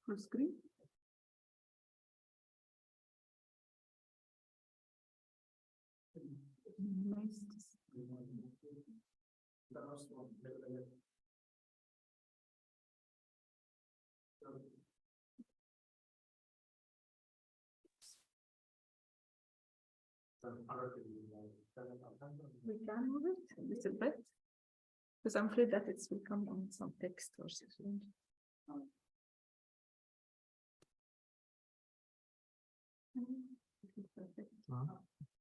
Full screen. We can move it a little bit because I'm afraid that it will come on some text or something.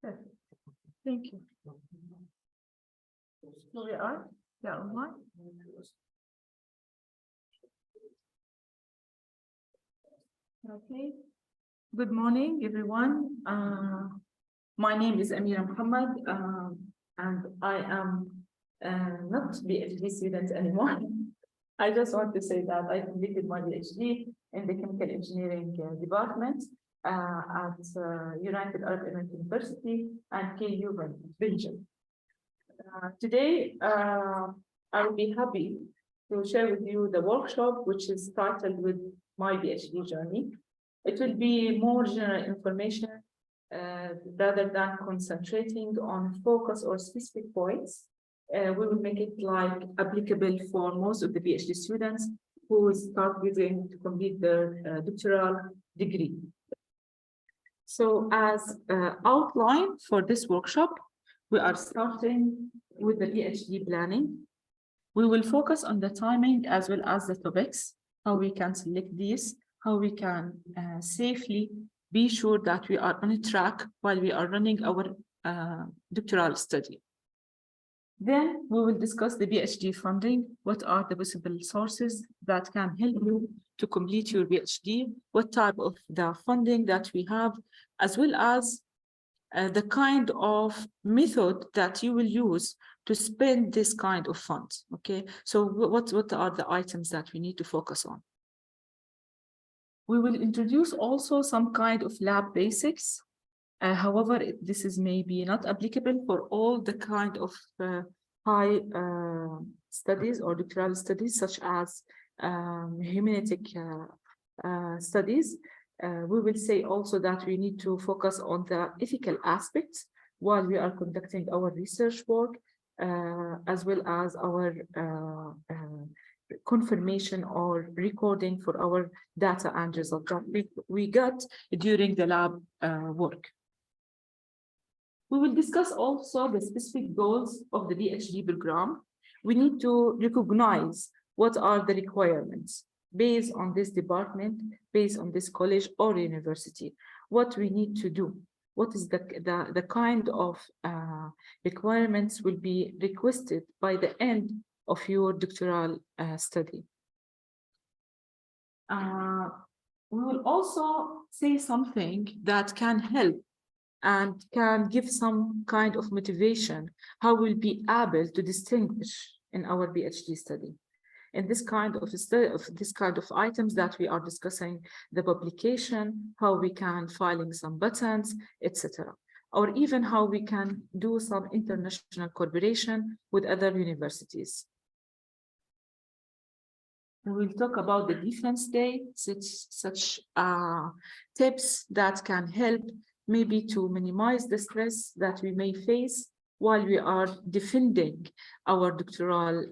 Perfect. Thank you. So we are online. Okay. Good morning, everyone. My name is Amira Mohammed, and I am not PhD student anymore. I just want to say that I completed my PhD in the chemical engineering department at United Arab Emirates University and KU, Belgium. Today, I will be happy to share with you the workshop, which is titled with my PhD journey. It will be more general information rather than concentrating on focus or specific points. We will make it like applicable for most of the PhD students who start using to complete their doctoral degree. So as outline for this workshop, we are starting with the PhD planning. We will focus on the timing as well as the topics, how we can select these, how we can safely be sure that we are on a track while we are running our doctoral study. Then we will discuss the PhD funding. What are the possible sources that can help you to complete your PhD? What type of the funding that we have, as well as the kind of method that you will use to spend this kind of funds, okay? So what are the items that we need to focus on? We will introduce also some kind of lab basics. However, this is maybe not applicable for all the kind of high studies or doctoral studies, such as humanistic studies. We will say also that we need to focus on the ethical aspects while we are conducting our research work, as well as our confirmation or recording for our data and results that we got during the lab work. We will discuss also the specific goals of the PhD program. We need to recognize what are the requirements based on this department, based on this college or university, what we need to do, what is the kind of requirements will be requested by the end of your doctoral study. We will also say something that can help and can give some kind of motivation, how we'll be able to distinguish in our PhD study. In this kind of items that we are discussing, the publication, how we can filing some buttons, etc. Or even how we can do some international collaboration with other universities. We will talk about the defense day, such tips that can help maybe to minimize the stress that we may face while we are defending our doctoral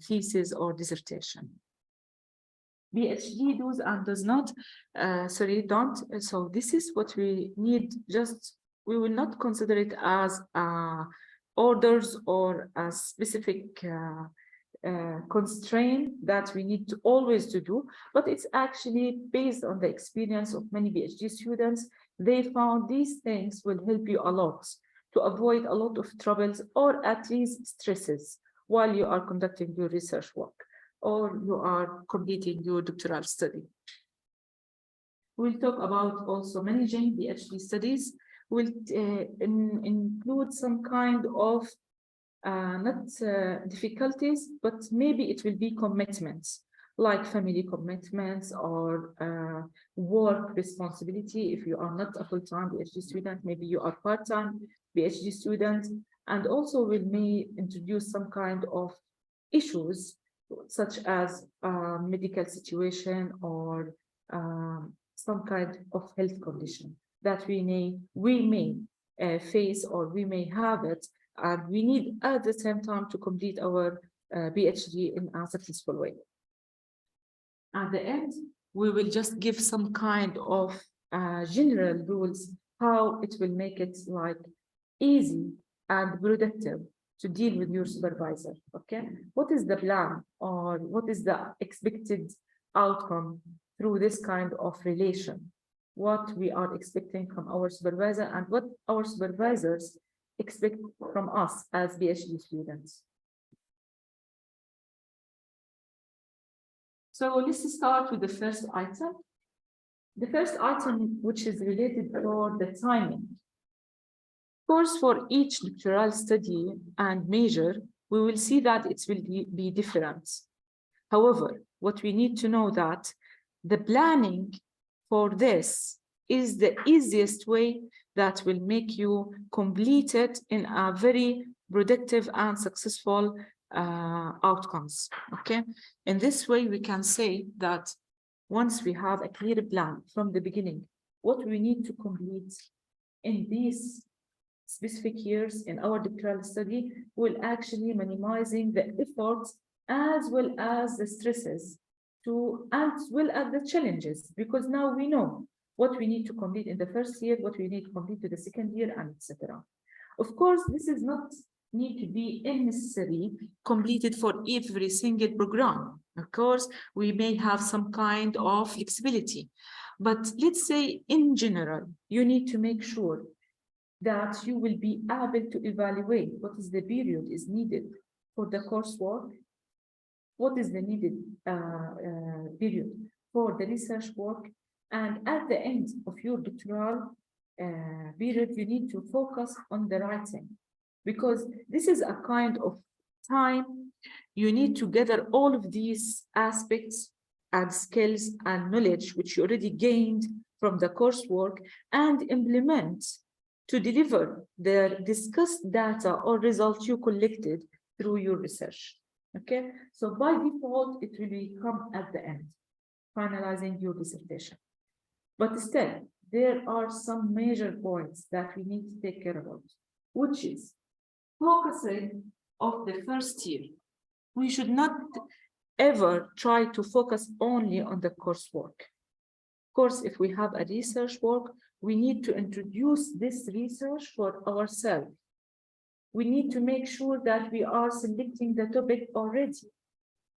thesis or dissertation. PhD does and does not, don't. So this is what we need, we will not consider it as orders or a specific constraint that we need to always to do, but it's actually based on the experience of many PhD students. They found these things will help you a lot to avoid a lot of troubles or at least stresses while you are conducting your research work or you are completing your doctoral study. We'll talk about also managing PhD studies. We'll include some kind of not difficulties, but maybe it will be commitments, like family commitments or work responsibility. If you are not a full-time PhD student, maybe you are part-time PhD student. And also we may introduce some kind of issues such as medical situation or some kind of health condition that we may face or we may have it, and we need at the same time to complete our PhD in a successful way. At the end, we will just give some kind of general rules how it will make it like easy and productive to deal with your supervisor. Okay, what is the plan or what is the expected outcome through this kind of relation? What we are expecting from our supervisor and what our supervisors expect from us as PhD students. So let's start with the first item. The first item, which is related for the timing. Of course, for each doctoral study and major, we will see that it will be different. However, what we need to know that the planning for this is the easiest way that will make you complete it in a very productive and successful outcomes. Okay, in this way, we can say that once we have a clear plan from the beginning, what we need to complete in these specific years in our doctoral study will actually minimizing the efforts as well as the stresses as well as the challenges, because now we know what we need to complete in the first year, what we need to complete to the second year, and etc. Of course, this is not need to be necessary completed for every single program. Of course, we may have some kind of flexibility, but let's say in general, you need to make sure that you will be able to evaluate what is the period is needed for the coursework, what is the needed period for the research work, and at the end of your doctoral period, you need to focus on the writing, because this is a kind of time you need to gather all of these aspects and skills and knowledge which you already gained from the coursework and implement to deliver the discussed data or results you collected through your research. Okay, so by default, it will come at the end, finalizing your dissertation. But still, there are some major points that we need to take care of, which is focusing of the first year. We should not ever try to focus only on the coursework. Of course, if we have a research work, we need to introduce this research for ourselves. We need to make sure that we are selecting the topic already.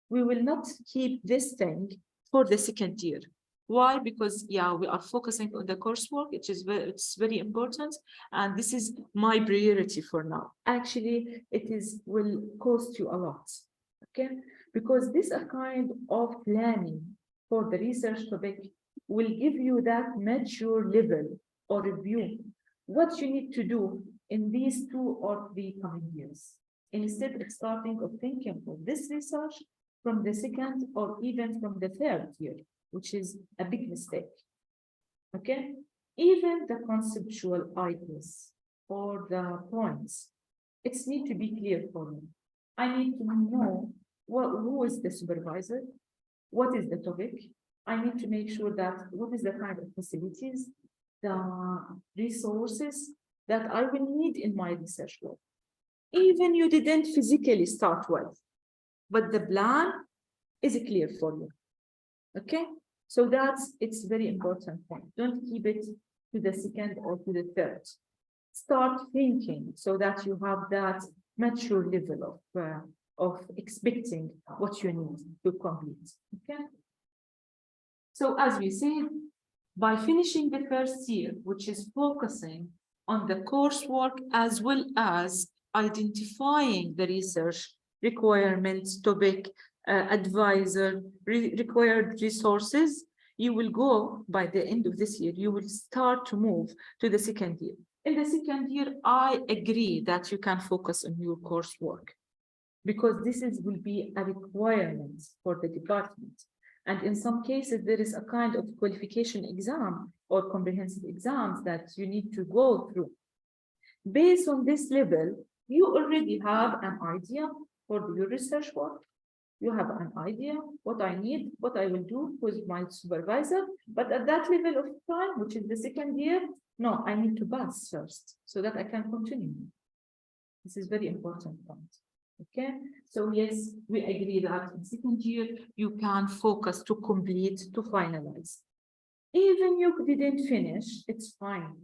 We will not keep this thing for the second year. Why? Because, yeah, we are focusing on the coursework, it's very important, and this is my priority for now. Actually, will cost you a lot, okay? Because this kind of planning for the research topic will give you that mature level or review what you need to do in these 2 or 3 coming years, instead of starting of thinking of this research from the second or even from the third year, which is a big mistake. Okay, even the conceptual ideas or the points, it needs to be clear for me. I need to know who is the supervisor, what is the topic. I need to make sure that what is the kind of facilities, the resources that I will need in my research work. Even you didn't physically start with, but the plan is clear for you. Okay, so it's very important point. Don't keep it to the second or to the third. Start thinking so that you have that mature level of expecting what you need to complete. Okay. So as we said, by finishing the first year, which is focusing on the coursework as well as identifying the research requirements, topic, advisor, required resources, you will go by the end of this year, you will start to move to the second year. In the second year, I agree that you can focus on your coursework because this will be a requirement for the department. And in some cases, there is a kind of qualification exam or comprehensive exams that you need to go through. Based on this level, you already have an idea for your research work. You have an idea what I need, what I will do with my supervisor, but at that level of time, which is the second year, no, I need to pass first so that I can continue. This is very important point. Okay, so yes, we agree that in second year you can focus to complete, to finalize. Even you didn't finish, it's fine.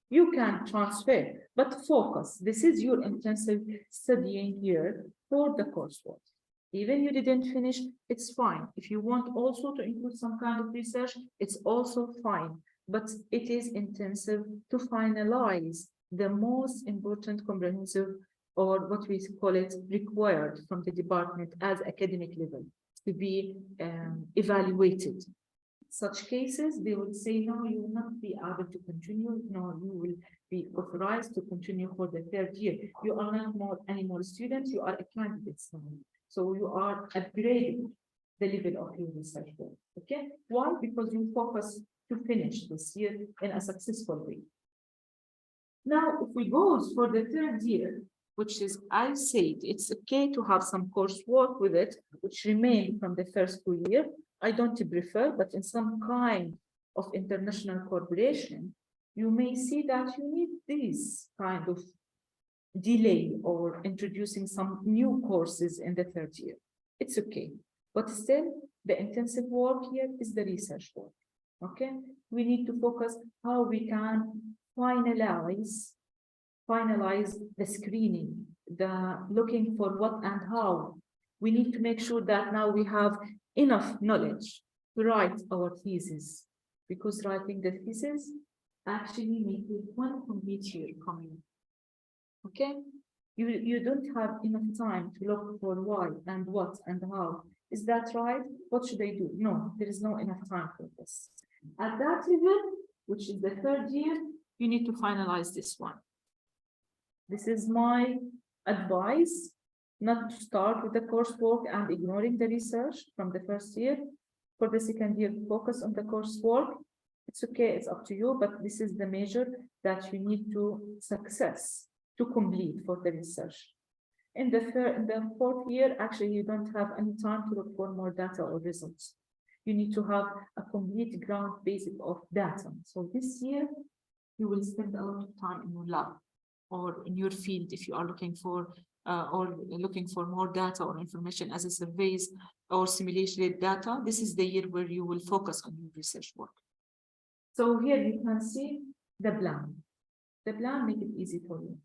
You can transfer, but focus. This is your intensive studying year for the coursework. Even you didn't finish, it's fine. If you want also to include some kind of research, it's also fine. But it is intensive to finalize the most important comprehensive, or what we call it, required from the department as academic level to be evaluated. Such cases, they will say, no, you will not be able to continue. No, you will be authorized to continue for the third year. You are not any more students, you are a candidate now. So you are upgrading the level of your research work. Okay? Why? Because you focus to finish this year in a successful way. Now, if we go for the third year, which is, I said, it's okay to have some coursework with it, which remain from the first 2 years. I don't prefer, but in some kind of international cooperation, you may see that you need this kind of delay or introducing some new courses in the third year. It's okay, but still the intensive work here is the research work. Okay, we need to focus how we can finalize the screening, the looking for what and how. We need to make sure that now we have enough knowledge to write our thesis, because writing the thesis actually makes it one complete year coming. Okay, you don't have enough time to look for why and what and how. Is that right? What should I do? No, there is no enough time for this. At that level, which is the third year, you need to finalize this one. This is my advice, not to start with the coursework and ignoring the research from the first year. For the second year, focus on the coursework. It's okay, it's up to you, but this is the measure that you need to success to complete for the research. In the fourth year, actually, you don't have any time to look for more data or results. You need to have a complete ground basic of data. So this year, you will spend a lot of time in your lab or in your field if you are looking for more data or information as a surveys or simulation data. This is the year where you will focus on your research work. So here you can see the plan. The plan makes it easy for you.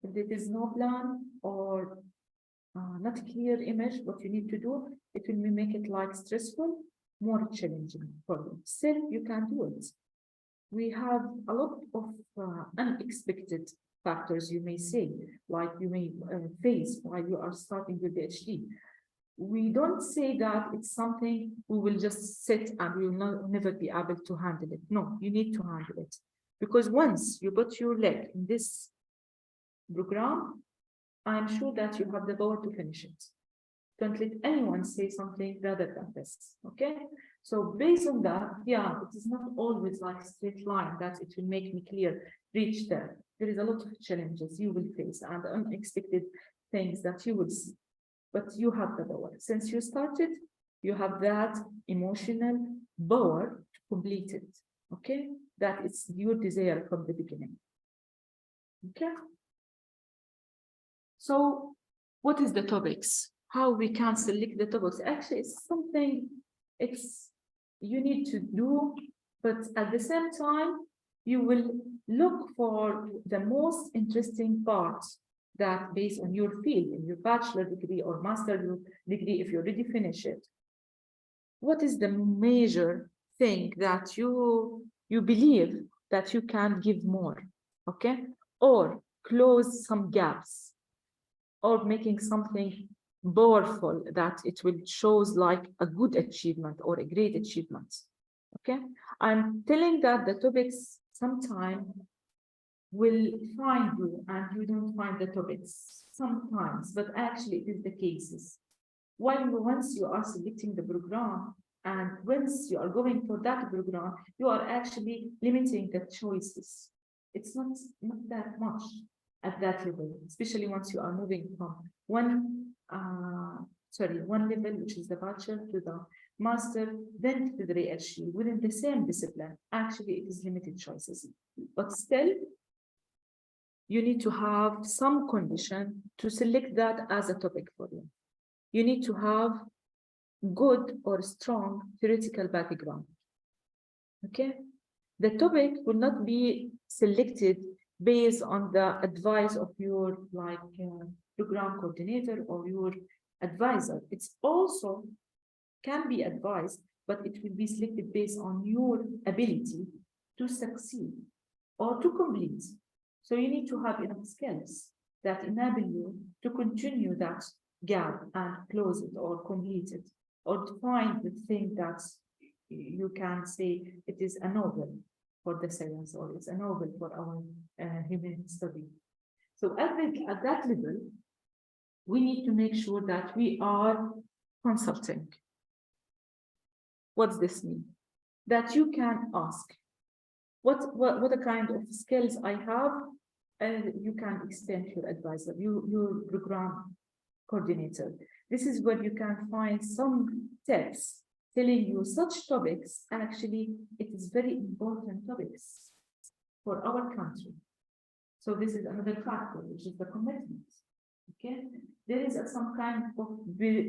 If there is no plan or not clear image what you need to do, it will make it like stressful, more challenging for you. Still, you can do it. We have a lot of unexpected factors, you may say, like you may face while you are starting your PhD. We don't say that it's something we will just sit and we will never be able to handle it. No, you need to handle it. Because once you put your leg in this program, I'm sure that you have the power to finish it. Don't let anyone say something rather than this, okay? So based on that, yeah, it is not always like a straight line that it will make me clear, reach there. There is a lot of challenges you will face and unexpected things that you will see, but you have the power. Since you started, you have that emotional power to complete it, okay? That it's your desire from the beginning, okay? So what is the topics? How we can select the topics? Actually, it's something you need to do, but at the same time, you will look for the most interesting parts that based on your field, in your bachelor degree or master degree, if you already finish it. What is the major thing that you believe that you can give more, okay? Or close some gaps, or making something powerful that it will shows like a good achievement or a great achievement, okay? I'm telling that the topics sometimes will find you and you don't find the topics sometimes, but actually it is the cases. Once you are selecting the program and once you are going for that program, you are actually limiting the choices. It's not that much at that level, especially once you are moving from one sorry, one level, which is the bachelor, to the master, then to the PhD within the same discipline. Actually, it is limited choices, but still, you need to have some condition to select that as a topic for you. You need to have good or strong theoretical background. Okay, the topic will not be selected based on the advice of your program coordinator or your advisor. It's also can be advised, but it will be selected based on your ability to succeed or to complete. So you need to have enough skills that enable you to continue that gap and close it or complete it, or to find the thing that you can say it is a novel for the science, or it's a novel for our human study. So at that level, we need to make sure that we are consulting. What's this mean? That you can ask, what the kind of skills I have, and you can extend your advisor, your program coordinator. This is where you can find some tips telling you such topics. Actually, it is very important topics for our country. So this is another factor, which is the commitment. Okay, there is some kind of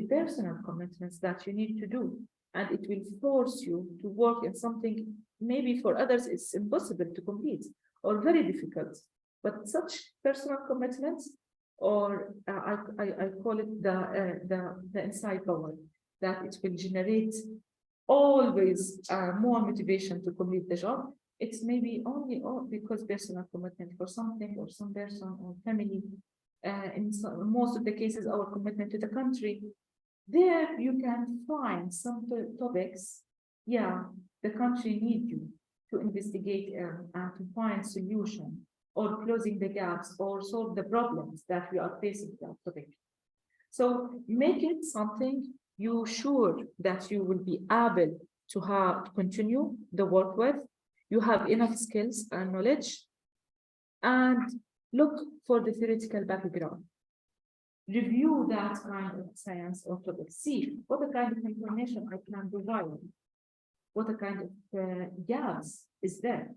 personal commitments that you need to do, and it will force you to work in something maybe for others it's impossible to complete or very difficult. But such personal commitments, or I call it the inside power, that it will generate always more motivation to complete the job. It's maybe only because personal commitment for something or some person or family. In most of the cases, our commitment to the country. There you can find some topics. Yeah, the country needs you to investigate and to find solution, or closing the gaps, or solve the problems that we are facing with that topic. So make it something you sure that you will be able to continue the work with. You have enough skills and knowledge, and look for the theoretical background. Review that kind of science or topic. See what the kind of information I can provide. What the kind of gaps is there.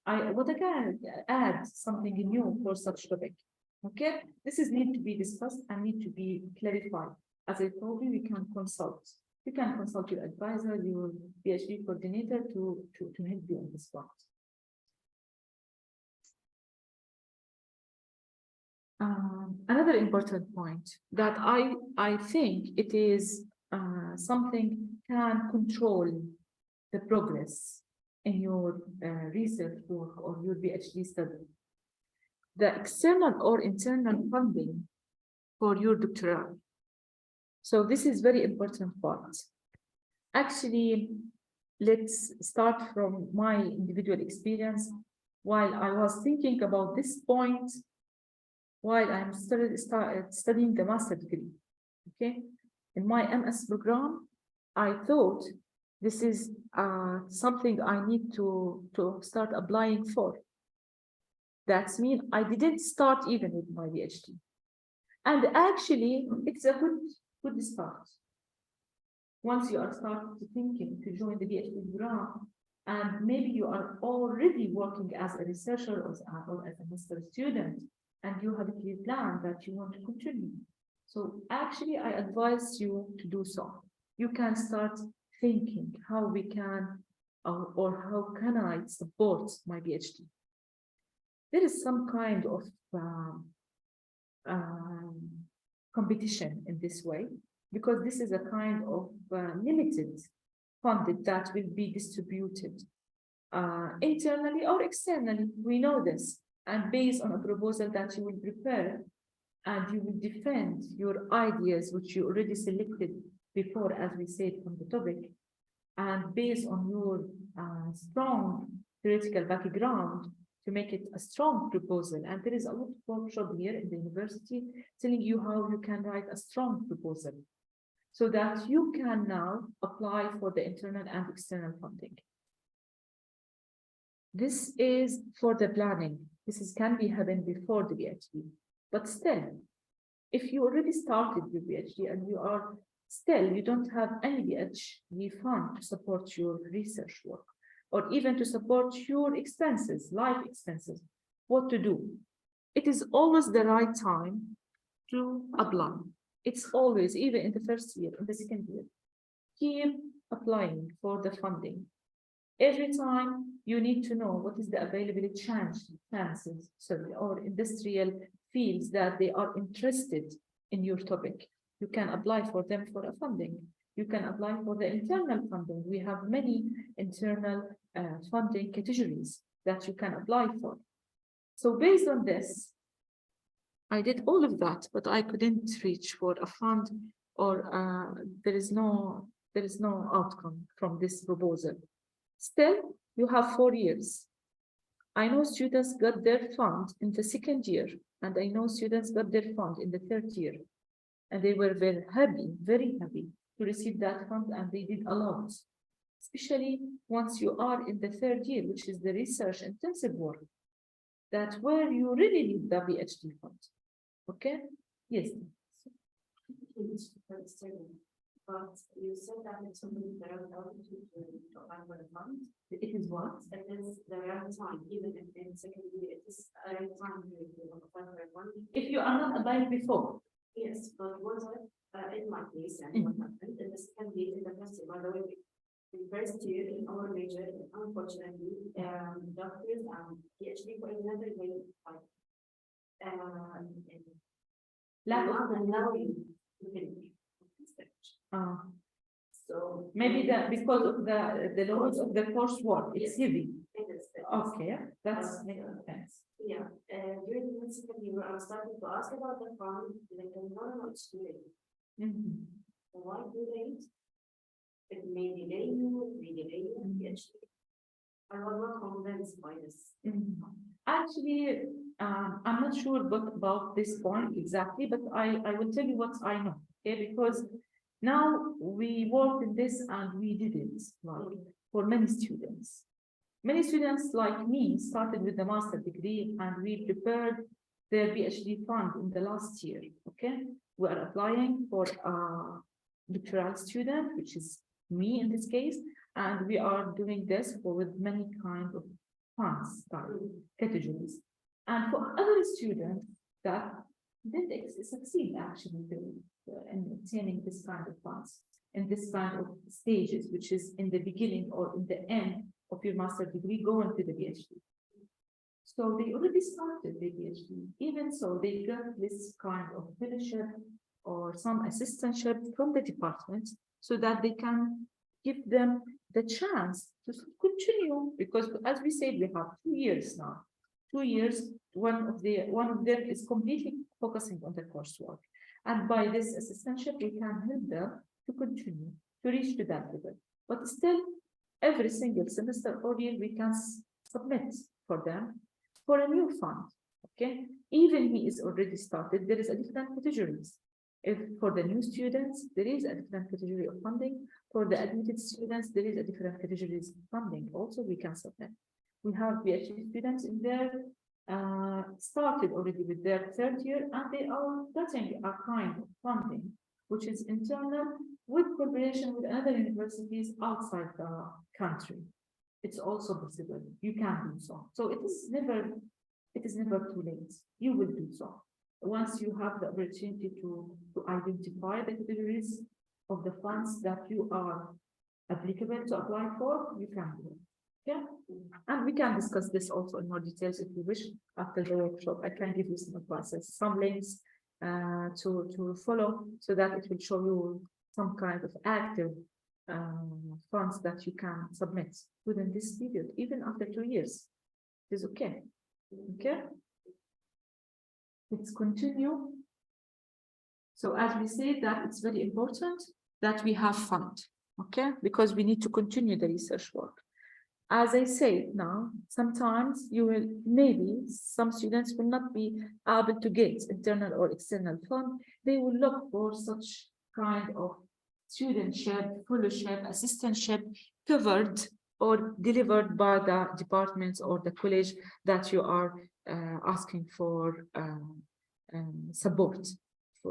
What I can add something new for such topic. Okay, this is need to be discussed and need to be clarified. As I told you, you can consult. You can consult your advisor, your PhD coordinator to help you on this part. Another important point that I think it is something can control the progress in your research work or your PhD study. The external or internal funding for your doctorate. So this is very important part. Actually, let's start from my individual experience. While I was thinking about this point, while I'm studying the master degree, okay, in my MS program, I thought this is something I need to start applying for. That means I didn't start even with my PhD. And actually, it's a good start. Once you are starting to thinking to join the PhD program, and maybe you are already working as a researcher or as a master student, and you have a clear plan that you want to continue. So actually, I advise you to do so. You can start thinking how we can, or how can I support my PhD. There is some kind of competition in this way, because this is a kind of limited funding that will be distributed internally or externally. We know this, and based on a proposal that you will prepare, and you will defend your ideas, which you already selected before, as we said from the topic, and based on your strong theoretical background, to make it a strong proposal. And there is a lot of workshop here in the university telling you how you can write a strong proposal, so that you can now apply for the internal and external funding. This is for the planning. This can be happened before the PhD, but still, If you already started your PhD and you don't have any PhD fund to support your research work, or even to support your expenses, life expenses, what to do? It is always the right time to apply. It's always, even in the first year, in the second year, keep applying for the funding. Every time you need to know what is the availability chances, or industrial fields that they are interested in your topic. You can apply for them for a funding. You can apply for the internal funding. We have many internal funding categories that you can apply for. So based on this, I did all of that, but I couldn't reach for a fund, or there is no outcome from this proposal. Still, you have 4 years. I know students got their fund in the second year, and I know students got their fund in the third year. And they were very happy to receive that fund, and they did a lot. Especially once you are in the third year, which is the research intensive work, that's where you really need the PhD fund. Okay? Yes. But you said that it's something that are to apply for the fund. It is what? It is the right time, even if in second year, it is a right time to apply for a fund. If you are not applied before. Yes, but what in my case, and what happened in the second year in the first year, by the way, in first year in our major, unfortunately, doctors and PhD for another way, lack of allowing to finish. So maybe that because of the loads of the coursework, it's heavy. it is. Okay, that's makes sense. Yeah, during the second year, I started to ask about the fund, like, no, it's too late. Why too late? It may delay you, PhD. I was not convinced by this. Actually, I'm not sure about this point exactly, but I will tell you what I know. Okay, because now we work in this and we did it like for many students. Many students like me started with the master degree and we prepared their PhD fund in the last year. Okay, we are applying for a doctoral student, which is me in this case, and we are doing this with many kinds of funds, categories. And for other students that didn't succeed actually in obtaining this kind of funds in this kind of stages, which is in the beginning or in the end of your master degree going to the PhD. So they already started the PhD. Even so, they got this kind of fellowship or some assistantship from the department so that they can give them the chance to continue, because as we said, we have 2 years now. 2 years, one of them is completely focusing on the coursework. And by this assistantship, we can help them to continue to reach to that level. But still, every single semester or year, we can submit for them for a new fund. Okay, even he is already started, there is a different categories. If for the new students, there is a different category of funding. For the admitted students, there is a different categories of funding. Also, we can submit. We have PhD students in there started already with their third year, and they are getting a kind of funding, which is internal with cooperation with other universities outside the country. It's also possible. You can do so. So it is never too late. You will do so. Once you have the opportunity to identify the categories of the funds that you are applicable to apply for, you can do it. Yeah, and we can discuss this also in more details if you wish after the workshop. I can give you some advices, some links to follow so that it will show you some kind of active funds that you can submit within this period, even after 2 years. It is okay. Okay. Let's continue. So as we say that it's very important that we have fund, okay, because we need to continue the research work. As I say now, sometimes maybe some students will not be able to get internal or external fund. They will look for such kind of studentship, fellowship, assistantship covered or delivered by the departments or the college that you are asking for support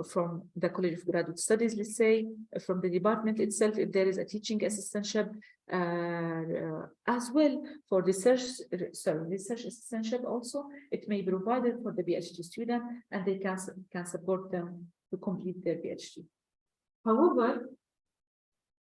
from the College of Graduate Studies, let's say, from the department itself, if there is a teaching assistantship, as well for research assistantship also, it may be provided for the PhD student, and they can support them to complete their PhD. However,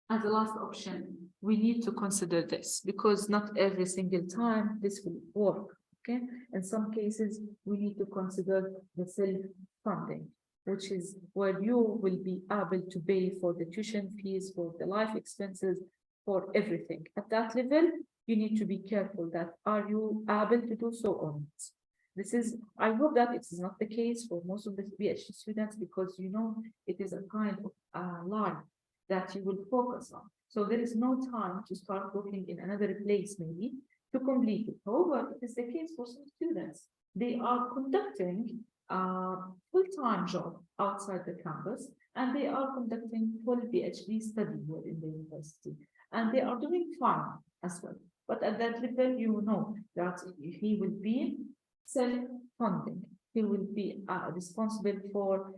as a last option, we need to consider this, because not every single time this will work. Okay, in some cases, we need to consider the self-funding, which is where you will be able to pay for the tuition fees, for the life expenses, for everything. At that level, you need to be careful that are you able to do so or not. This is, I hope that it is not the case for most of the PhD students, because you know it is a kind of life that you will focus on. So there is no time to start looking in another place maybe to complete it. However, it is the case for some students. They are conducting a full-time job outside the campus, and they are conducting full PhD study here in the university, and they are doing fine as well. But at that level, you know that he will be self-funding. He will be responsible for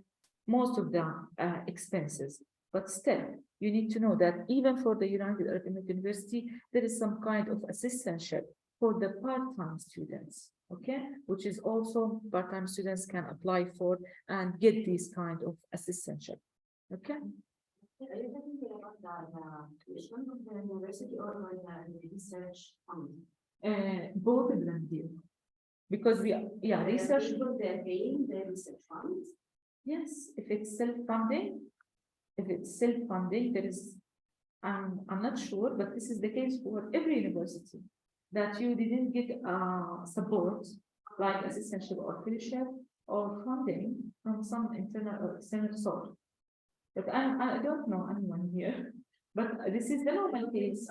most of the expenses. But still, you need to know that even for the United Arab Emirates University, there is some kind of assistantship for the part-time students, okay? Which is also part-time students can apply for and get this kind of assistantship, okay? Are you talking about the tuition of the university or the research fund? Both of them do. Because research. They're paying the research funds? Yes, if it's self-funding, there is, I'm not sure, but this is the case for every university, that you didn't get support like assistantship or fellowship or funding from some internal or external source. But I don't know anyone here, but this is the normal case.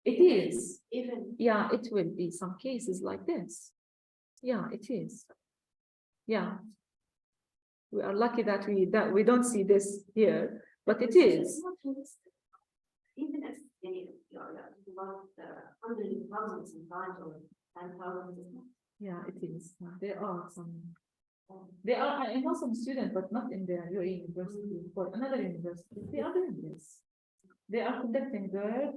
It is. Even. Yeah, it will be some cases like this. Yeah, it is. Yeah. We are lucky that we don't see this here, but it is. Even if you're about hundreds of thousands and thousands. Yeah, it is. There are some. There are, I know some students, but not in the UAE University, for another university. They are doing this. They are conducting their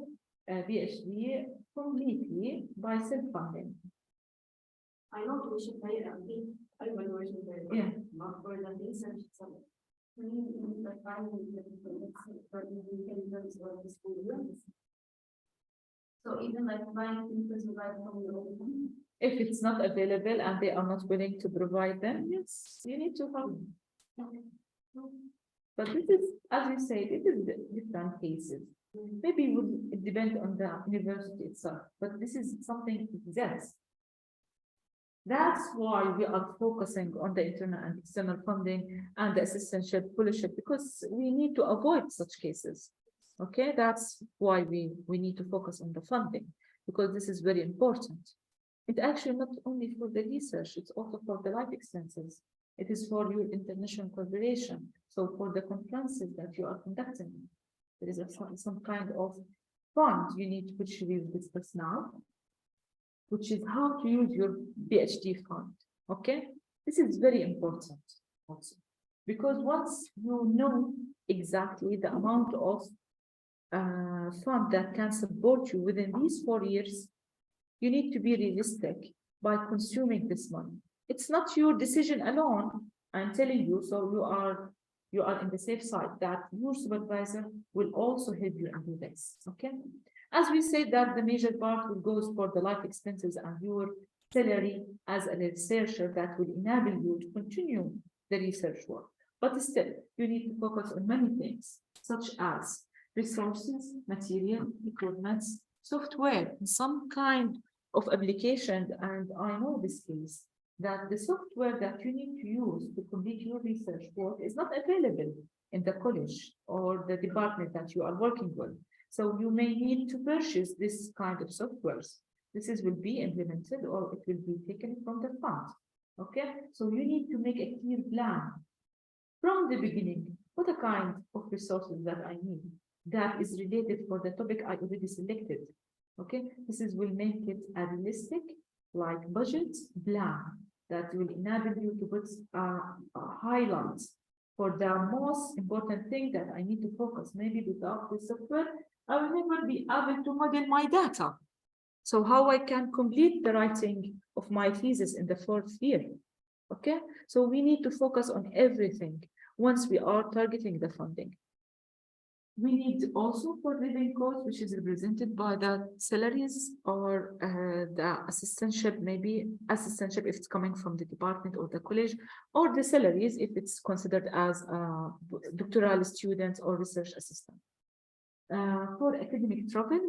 PhD completely by self-funding. I know tuition pay, I will tuition pay, yeah, not for the research itself. So even like buying things right from your own. If it's not available and they are not willing to provide them, yes, you need to help. Okay. But this is, as you say, this is different cases. Maybe it depends on the university itself, but this is something that exists. That's why we are focusing on the internal and external funding and the assistantship, fellowship, because we need to avoid such cases. Okay, that's why we need to focus on the funding, because this is very important. It's actually not only for the research, it's also for the life expenses. It is for your international collaboration. So for the conferences that you are conducting, there is some kind of fund you need, which we will discuss now, which is how to use your PhD fund. Okay, this is very important also, because once you know exactly the amount of fund that can support you within these 4 years, you need to be realistic by consuming this money. It's not your decision alone, I'm telling you, so you are in the safe side that your supervisor will also help you in do this, okay? As we said that the major part will go for the life expenses and your salary as a researcher that will enable you to continue the research work. But still, you need to focus on many things, such as resources, material, equipments, software, some kind of application. And I know this case that the software that you need to use to complete your research work is not available in the college or the department that you are working with. So you may need to purchase this kind of softwares. This will be implemented or it will be taken from the fund. Okay, so you need to make a clear plan from the beginning. What a kind of resources that I need that is related for the topic I already selected. Okay, will make it a realistic, like budget plan that will enable you to put highlights for the most important thing that I need to focus. Maybe without the software, I will never be able to model my data. So how I can complete the writing of my thesis in the 4th year? Okay, so we need to focus on everything once we are targeting the funding. We need also for living cost, which is represented by the salaries or the assistantship, maybe assistantship if it's coming from the department or the college, or the salaries if it's considered as a doctoral student or research assistant. For academic travel,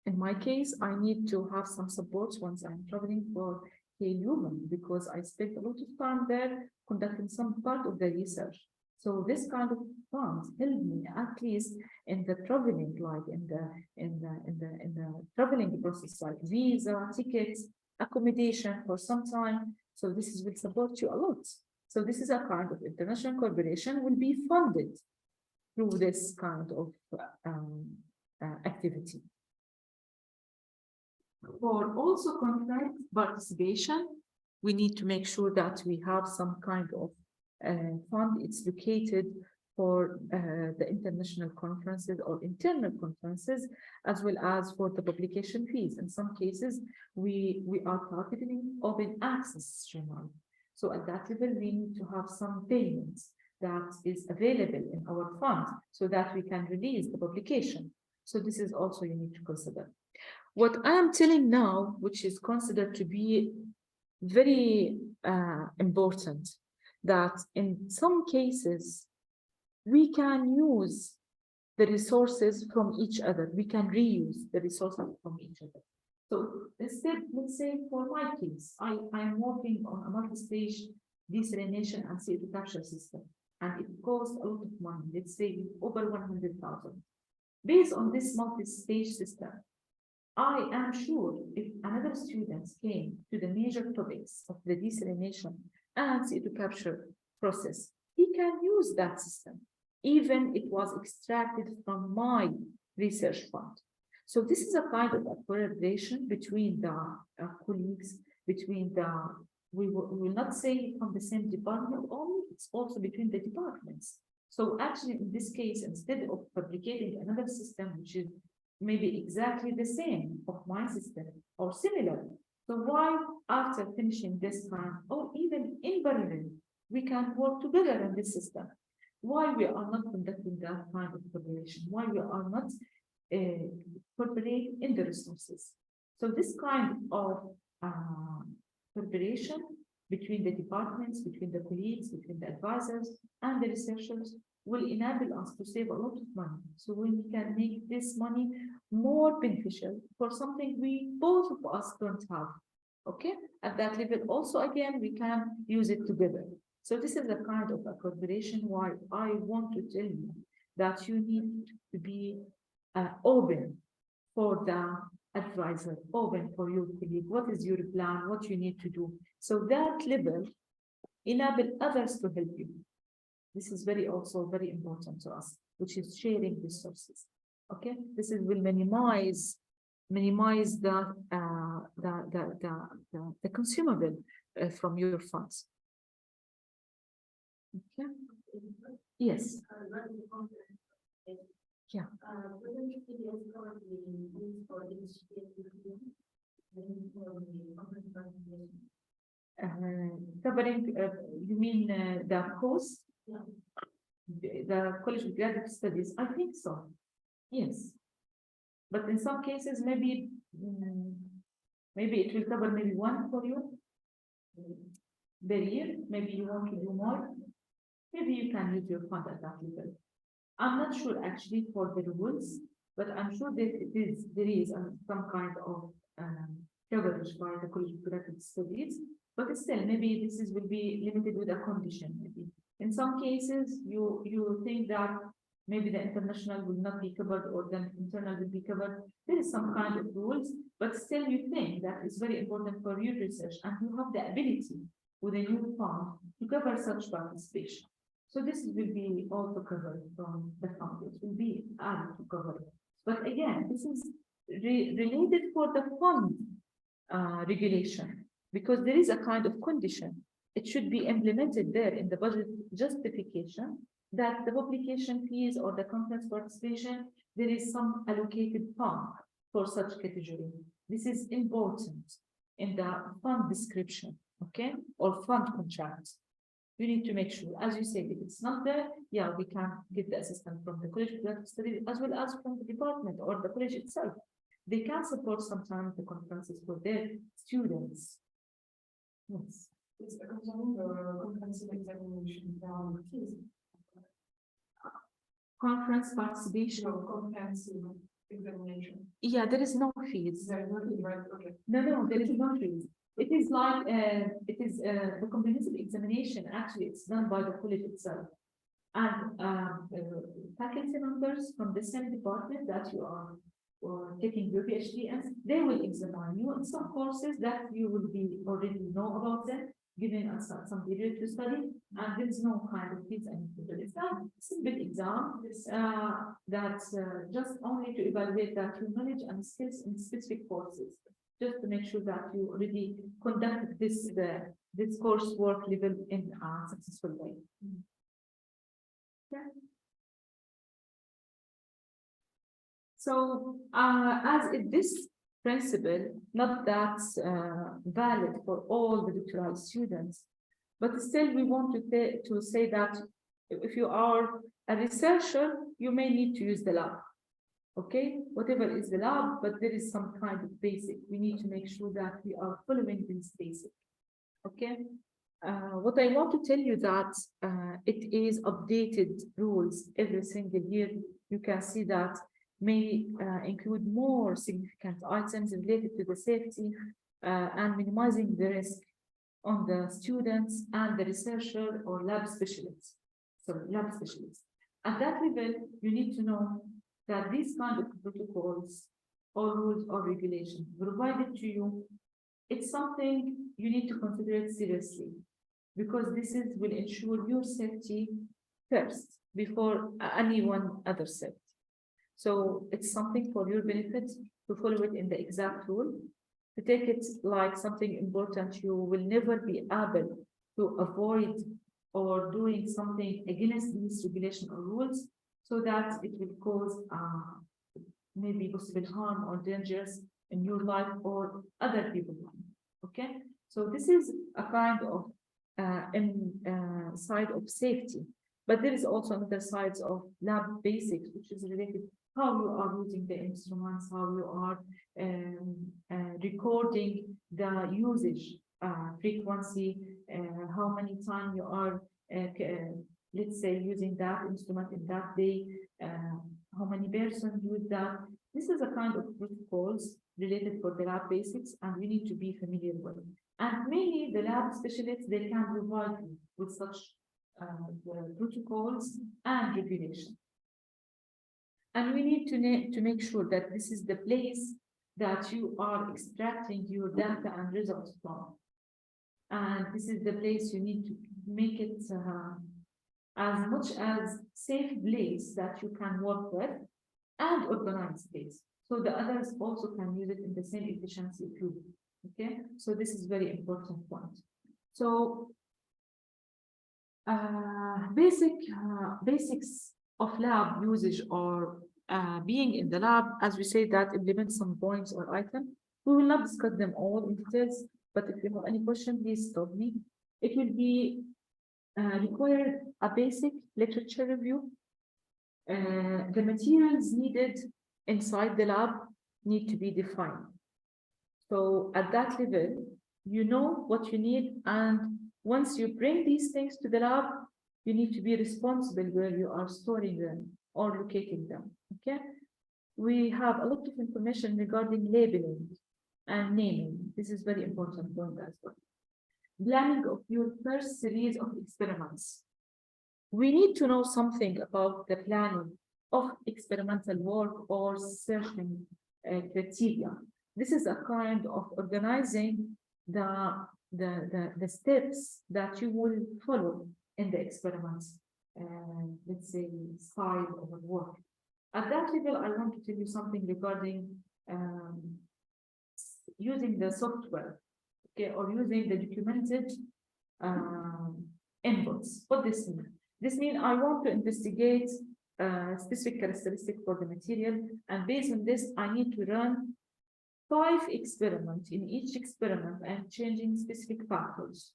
in my case, I need to have some support once I'm traveling for KU because I spent a lot of time there conducting some part of the research. So this kind of funds help me at least in the traveling, like in the traveling process, like visa, tickets, accommodation for some time. So this will support you a lot. So this is a kind of international collaboration will be funded through this kind of activity. For also contract participation, we need to make sure that we have some kind of fund. It's located for the international conferences or internal conferences, as well as for the publication fees. In some cases, we are targeting open access journal. So at that level, we need to have some payments that is available in our fund so that we can release the publication. So this is also you need to consider. What I am telling now, which is considered to be very important, that in some cases, we can use the resources from each other. We can reuse the resources from each other. So instead, let's say for my case, I am working on a multi-stage desalination and CO2 capture system, and it costs a lot of money, let's say over 100,000. Based on this multi-stage system, I am sure if another student came to the major topics of the desalination and CO2 capture process, he can use that system, even it was extracted from my research fund. So this is a kind of a collaboration between the colleagues, between the, we will not say from the same department only, it's also between the departments. So actually in this case, instead of fabricating another system, which is maybe exactly the same of my system or similar. So why after finishing this time or even in parallel, we can work together on this system? Why we are not conducting that kind of collaboration? Why we are not collaborating in the resources? So this kind of collaboration between the departments, between the colleagues, between the advisors and the researchers will enable us to save a lot of money. So we can make this money more beneficial for something we both of us don't have. Okay, at that level also again we can use it together. So this is a kind of a collaboration why I want to tell you that you need to be open for the advisor, open for your colleague. What is your plan? What you need to do? So that level enable others to help you. This is also very important to us, which is sharing resources. Okay, this is will minimize the consumable from your funds. Okay. Yes. Yeah. Covering, you mean the course? Yeah. The College of Graduate Studies, I think so. Yes. But in some cases, maybe it will cover maybe one for you per year. Maybe you want to do more. Maybe you can use your fund at that level. I'm not sure actually for the rules, but I'm sure that there is some kind of coverage by the College of Graduate Studies. But still, maybe will be limited with a condition. Maybe in some cases, you think that maybe the international will not be covered or the internal will be covered. There is some kind of rules, but still you think that it's very important for your research and you have the ability with a new fund to cover such participation. So this will be also covered from the fund. It will be added to cover it. But again, this is related for the fund regulation, because there is a kind of condition it should be implemented there in the budget justification that the publication fees or the conference participation, there is some allocated fund for such category. This is important in the fund description, okay, or fund contract. You need to make sure, as you said, if it's not there, yeah, we can get the assistance from the college of study as well as from the department or the college itself. They can support sometimes the conferences for their students. Yes. It's a comprehensive examination fees. Conference participation. No, comprehensive examination. Yeah, there is no fees. There is nothing, right? Okay. No, there is no fees. It is like the comprehensive examination. Actually, it's done by the college itself, and faculty members from the same department that you are taking your PhD, and they will examine you in some courses that you will be already know about them, giving us some period to study, and there is no kind of fees and it's a simple exam that's just only to evaluate that your knowledge and skills in specific courses, just to make sure that you already conduct this coursework level in a successful way. Yeah. So, as if this principle, not that valid for all the doctoral students, but still we want to say that if you are a researcher, you may need to use the lab. Okay, whatever is the lab, but there is some kind of basic. We need to make sure that we are following this basic. Okay, what I want to tell you that it is updated rules every single year. You can see that may include more significant items related to the safety and minimizing the risk on the students and the researcher or lab specialists. So lab specialists. At that level, you need to know that these kind of protocols or rules or regulations provided to you, it's something you need to consider it seriously, because this will ensure your safety first before anyone other safety. So it's something for your benefit to follow it in the exact rule, to take it like something important. You will never be able to avoid or doing something against these regulation or rules, so that it will cause maybe possible harm or dangers in your life or other people's life. Okay, so this is a kind of side of safety, but there is also another side of lab basics, which is related how you are using the instruments, how you are recording the usage frequency, how many times you are let's say using that instrument in that day, how many persons use that. This is a kind of protocols related for the lab basics, and we need to be familiar with it. And mainly the lab specialists, they can provide you with such the protocols and regulation. And we need to make sure that this is the place that you are extracting your data and results from. And this is the place you need to make it as much as safe place that you can work with and organized place, so the others also can use it in the same efficiency too. Okay, so this is very important point. So basics of lab usage or being in the lab, as we say, that implement some points or items. We will not discuss them all in details, but if you have any question, please stop me. It will be require a basic literature review. The materials needed inside the lab need to be defined. So at that level, you know what you need, and once you bring these things to the lab, you need to be responsible where you are storing them or locating them. Okay, we have a lot of information regarding labeling and naming. This is very important point as well. Planning of your first series of experiments. We need to know something about the planning of experimental work or searching criteria. This is a kind of organizing the steps that you will follow in the experiments, let's say style of work. At that level, I want to tell you something regarding using the software, okay, or using the documented inputs. What this means? This means I want to investigate specific characteristic for the material, and based on this, I need to run 5 experiments. In each experiment, I'm changing specific factors.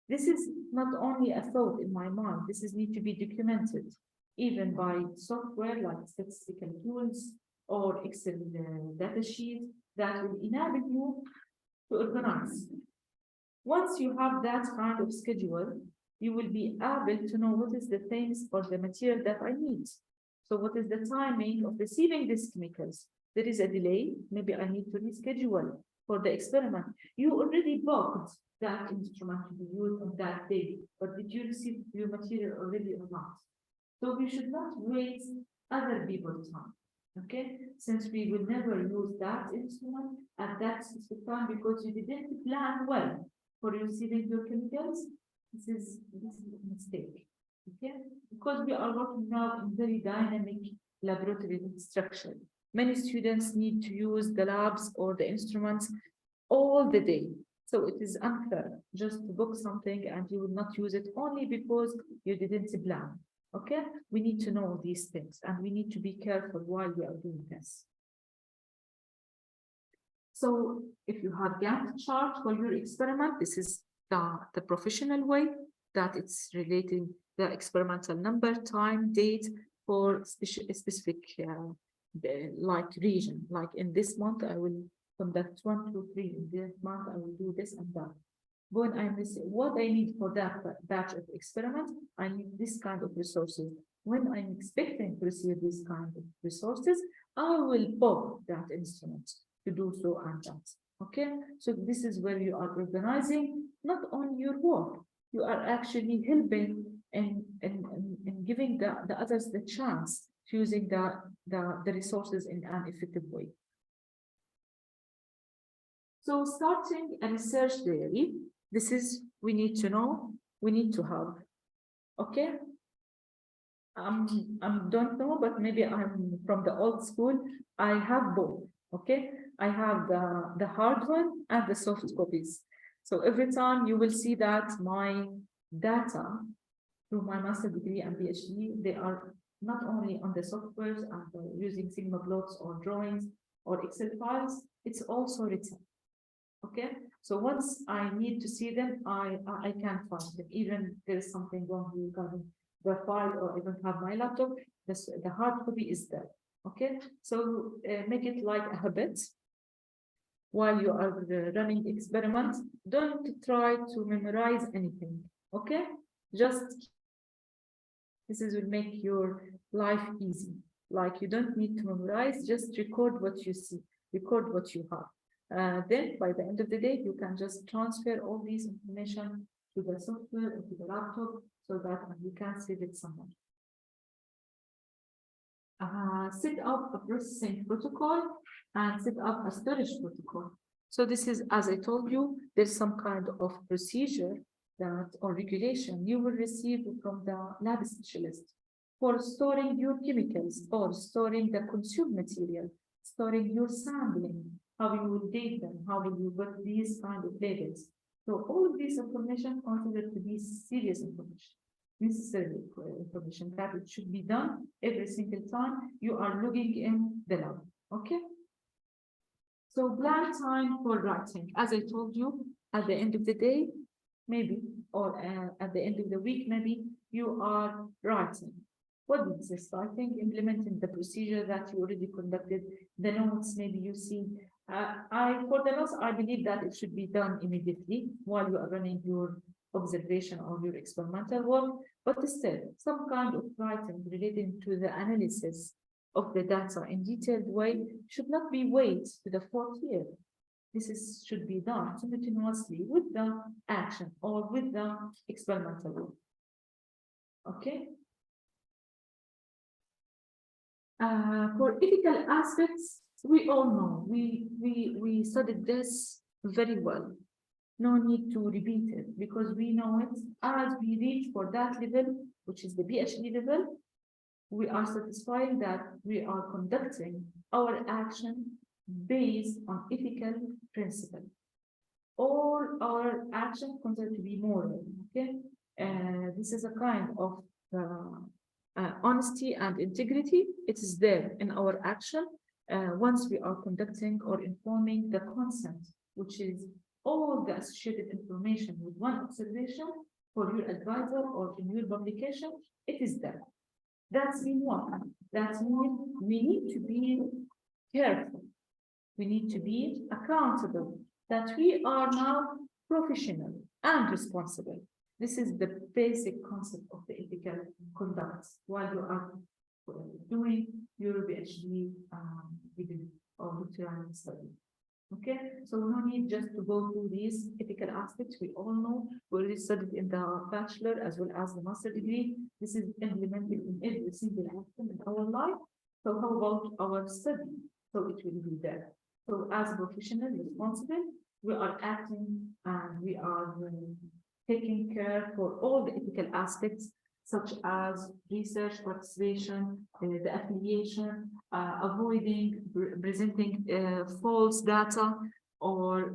This is not only a thought in my mind, this is need to be documented, even by software like statistical tools or Excel data sheet that will enable you to organize. Once you have that kind of schedule, you will be able to know what is the things or the material that I need. So what is the timing of receiving these chemicals? There is a delay, maybe I need to reschedule for the experiment. You already booked that instrument to be used on that day, but did you receive your material already or not? So we should not waste other people's time, okay? Since we will never use that instrument at that specific time because you didn't plan well for receiving your chemicals, this is a mistake, okay? Because we are working now in very dynamic laboratory structure. Many students need to use the labs or the instruments all the day. So it is unfair just to book something and you will not use it only because you didn't plan. Okay, we need to know these things and we need to be careful while we are doing this. So if you have Gantt chart for your experiment, this is the professional way that it's relating the experimental number, time, date for specific like region. Like in this month, I will conduct 1, 2, 3. In this month, I will do this and that. When I miss what I need for that batch of experiment, I need this kind of resources. When I'm expecting to receive this kind of resources, I will book that instrument to do so and that. Okay, so this is where you are organizing not on your work, you are actually helping and giving the others the chance to using the resources in an effective way. So starting a research diary, this is, we need to know, we need to have, okay? I don't know, but maybe I'm from the old school. I have both, okay? I have the hard one and the soft copies. So every time you will see that my data through my master degree and PhD, they are not only on the softwares and using Sigma plots or drawings or Excel files, it's also written. Okay, so once I need to see them, I can find them. Even there is something wrong regarding the file or I don't have my laptop, the hard copy is there. Okay, so make it like a habit. While you are running experiments, don't try to memorize anything. Okay, just this will make your life easy. Like you don't need to memorize, just record what you see, record what you have. Then by the end of the day, you can just transfer all these information to the software or to the laptop so that you can save it somewhere. Set up a processing protocol and set up a storage protocol. So this is, as I told you, there's some kind of procedure that or regulation you will receive from the lab specialist for storing your chemicals or storing the consumed material, storing your sampling, how you will date them, how will you put these kind of labels. So all of this information considered to be serious information, necessary information that it should be done every single time you are logging in the lab. Okay. So plan time for writing. As I told you, at the end of the day, maybe, or at the end of the week, maybe you are writing. What is this writing? Implementing the procedure that you already conducted, the notes, maybe you see. For the notes, I believe that it should be done immediately while you are running your observation or your experimental work, but still some kind of writing relating to the analysis of the data in detailed way should not be wait to the 4th year. This should be done simultaneously with the action or with the experimental work. Okay. For ethical aspects, we all know, we studied this very well. No need to repeat it because we know it. As we reach for that level, which is the PhD level, we are satisfied that we are conducting our action based on ethical principle. all our actions considered to be moral, okay? This is a kind of honesty and integrity. It is there in our action once we are conducting or informing the consent, which is all the associated information with one observation for your advisor or in your publication, it is there. That's mean what? That means we need to be careful. We need to be accountable, that we are now professional and responsible. This is the basic concept of the ethical conduct while you are doing your PhD degree or doctoral study. Okay, so no need just to go through these ethical aspects. We all know, we already studied in the bachelor as well as the master degree. This is implemented in every single action in our life. So how about our study? So it will be there. So as professional, responsible, we are acting and we are taking care for all the ethical aspects, such as research participation, the affiliation, avoiding presenting false data or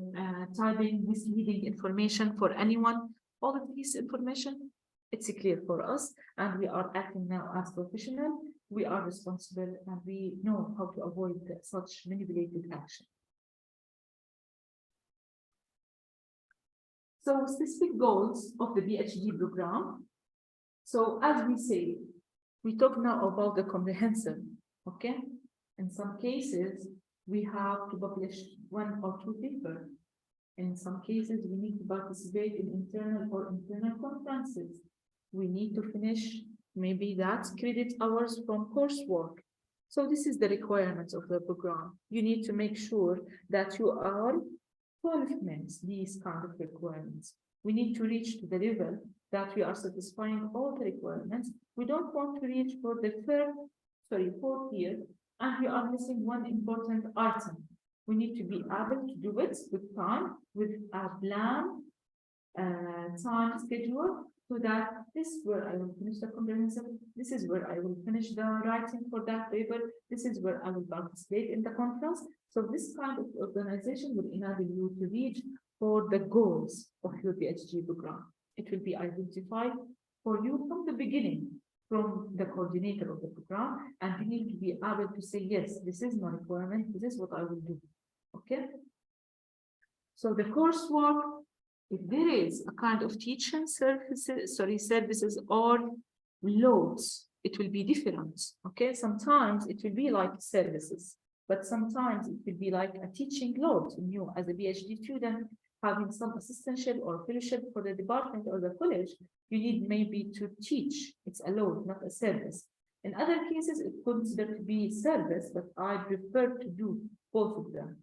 typing misleading information for anyone. All of this information, it's clear for us, and we are acting now as professional. We are responsible and we know how to avoid such manipulated action. So specific goals of the PhD program. So as we say, we talk now about the comprehensive, okay? In some cases, we have to publish 1 or 2 papers. In some cases, we need to participate in internal or internal conferences. We need to finish maybe that credit hours from coursework. So this is the requirements of the program. You need to make sure that you are fulfilling these kind of requirements. We need to reach to the level that we are satisfying all the requirements. We don't want to reach for the fourth year, and we are missing one important item. We need to be able to do it with time, with a plan, time schedule, so that this is where I will finish the comprehensive, this is where I will finish the writing for that paper, this is where I will participate in the conference. So this kind of organization will enable you to reach for the goals of your PhD program. It will be identified for you from the beginning, from the coordinator of the program, and you need to be able to say, yes, this is my requirement, this is what I will do, okay? So the coursework, if there is a kind of teaching services or loads, it will be different, okay? Sometimes it will be like services, but sometimes it will be like a teaching load in you as a PhD student, having some assistantship or fellowship for the department or the college. You need maybe to teach. It's a load, not a service. In other cases, it's considered to be service, but I prefer to do both of them.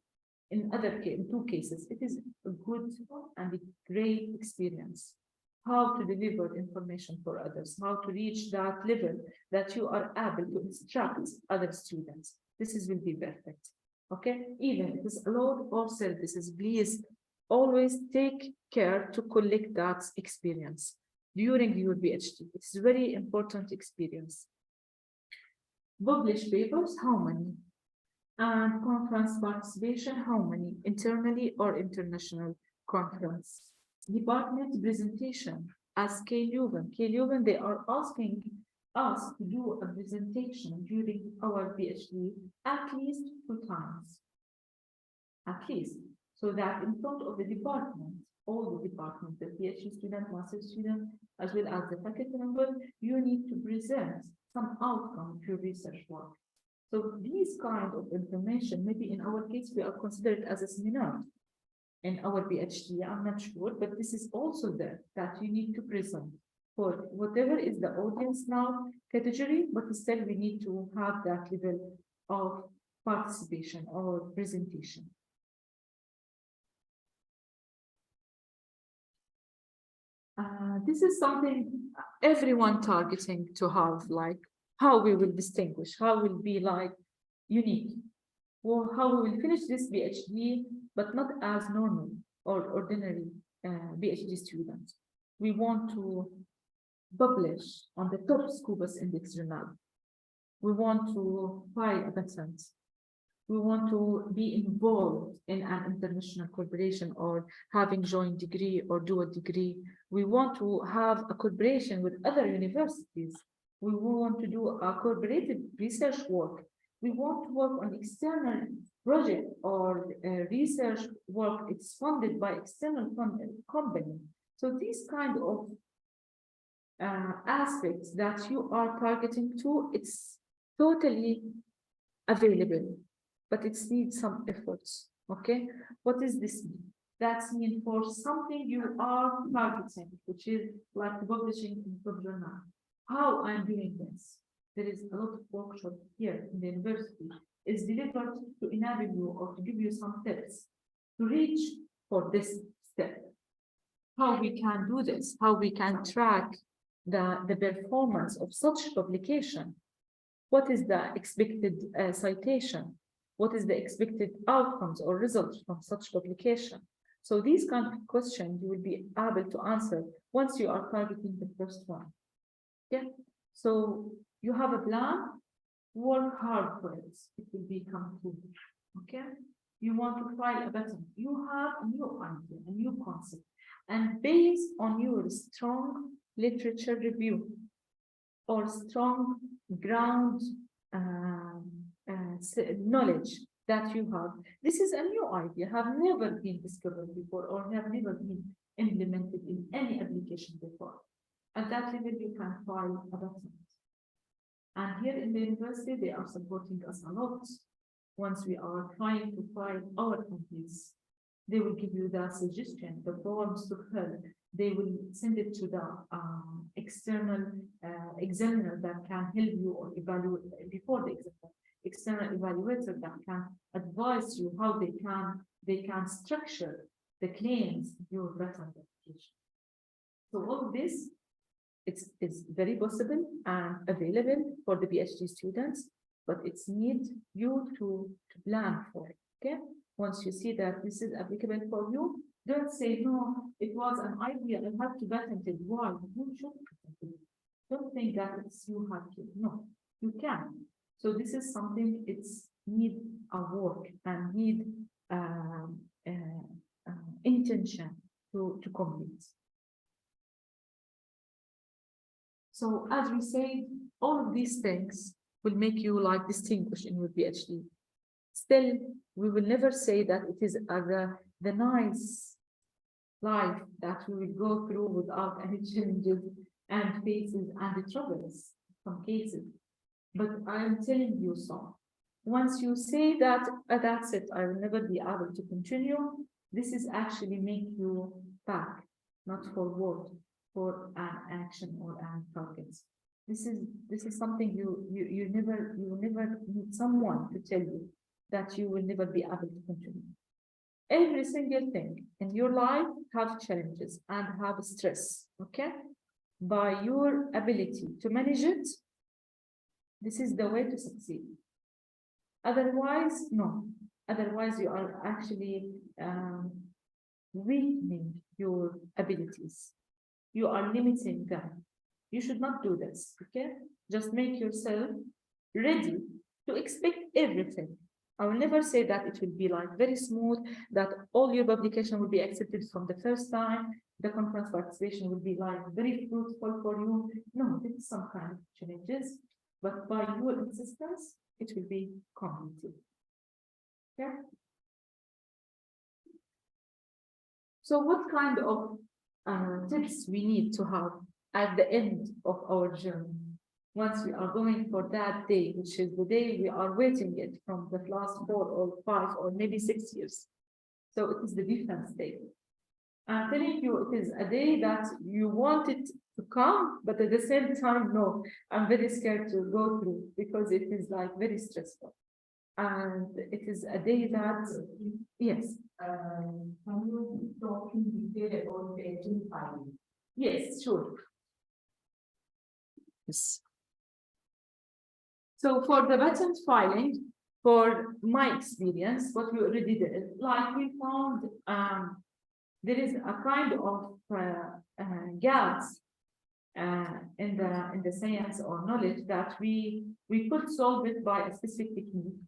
In 2 cases, it is a good and a great experience. How to deliver information for others, how to reach that level that you are able to instruct other students. This will be perfect. Okay, even if it's a load or services, please always take care to collect that experience during your PhD. It's a very important experience. Publish papers, how many? And conference participation, how many? Internally or international conference? Department presentation, as K-Leuven, they are asking us to do a presentation during our PhD at least 2 times. At least. So that in front of the department, all the departments, the PhD student, master student, as well as the faculty member, you need to present some outcome of your research work. So these kind of information, maybe in our case, we are considered as a seminar in our PhD, I'm not sure, but this is also there that you need to present for whatever is the audience now category, but still we need to have that level of participation or presentation. This is something everyone targeting to have, like how we will distinguish, how will be like unique, or how we will finish this PhD, but not as normal or ordinary PhD students. We want to publish on the top Scopus Index journal. We want to file a patent. We want to be involved in an international corporation or having joint degree or dual degree. We want to have a collaboration with other universities. We want to do a collaborative research work. We want to work on external project or research work. It's funded by external company. So these kind of aspects that you are targeting to, it's totally available, but it needs some efforts. Okay, what does this mean? That's mean for something you are targeting, which is like publishing in the journal. How I'm doing this? There is a lot of workshop here in the university is delivered to enable you or to give you some tips to reach for this step. How we can do this, how we can track the performance of such publication. What is the expected citation? What is the expected outcomes or results from such publication? So these kind of questions you will be able to answer once you are targeting the first one. Yeah. So you have a plan, work hard for it. It will become true. Okay. You want to file a patent. You have a new idea, a new concept, and based on your strong literature review or strong ground knowledge that you have. This is a new idea, have never been discovered before or have never been implemented in any application before. At that level, you can file a patent. And here in the university, they are supporting us a lot. Once we are trying to file our patents, they will give you the suggestion, the forms to fill. They will send it to the external examiner that can help you or evaluate before the examiner. External evaluator that can advise you how they can structure the claims in your patent application. So all of this is very possible and available for the PhD students, but it's need you to plan for it. Okay, once you see that this is applicable for you, don't say no. It was an idea. I have to patent it. Why? You should patent it. Don't think that it's you have to. No, you can. So this is something it's need a work and need intention to complete. So as we say, all of these things will make you like distinguished in your PhD. Still, we will never say that it is the nice life that we will go through without any challenges and faces and the troubles, some cases. But I am telling you so. Once you say that, that's it, I will never be able to continue, this is actually make you back, not forward, for an action or an target. This is something you never need someone to tell you that you will never be able to continue. Every single thing in your life have challenges and have stress. Okay, by your ability to manage it, this is the way to succeed. Otherwise, no. Otherwise, you are actually weakening your abilities. You are limiting them. You should not do this. Okay, just make yourself ready to expect everything. I will never say that it will be like very smooth, that all your publication will be accepted from the first time. The conference participation will be like very fruitful for you. No, there is some kind of challenges, but by your insistence, it will be completed. Okay. So what kind of tips we need to have at the end of our journey? Once we are going for that day, which is the day we are waiting it from the last 4 or 5 or maybe 6 years. So it is the defense day. I'm telling you, it is a day that you want it to come, but at the same time, no, I'm very scared to go through because it is like very stressful. And it is a day that, yes. Can you talk in detail about the patent filing? Yes, sure. Yes. So for the patent filing, for my experience, what we already did, like we found there is a kind of gaps in the science or knowledge that we could solve it by a specific technique.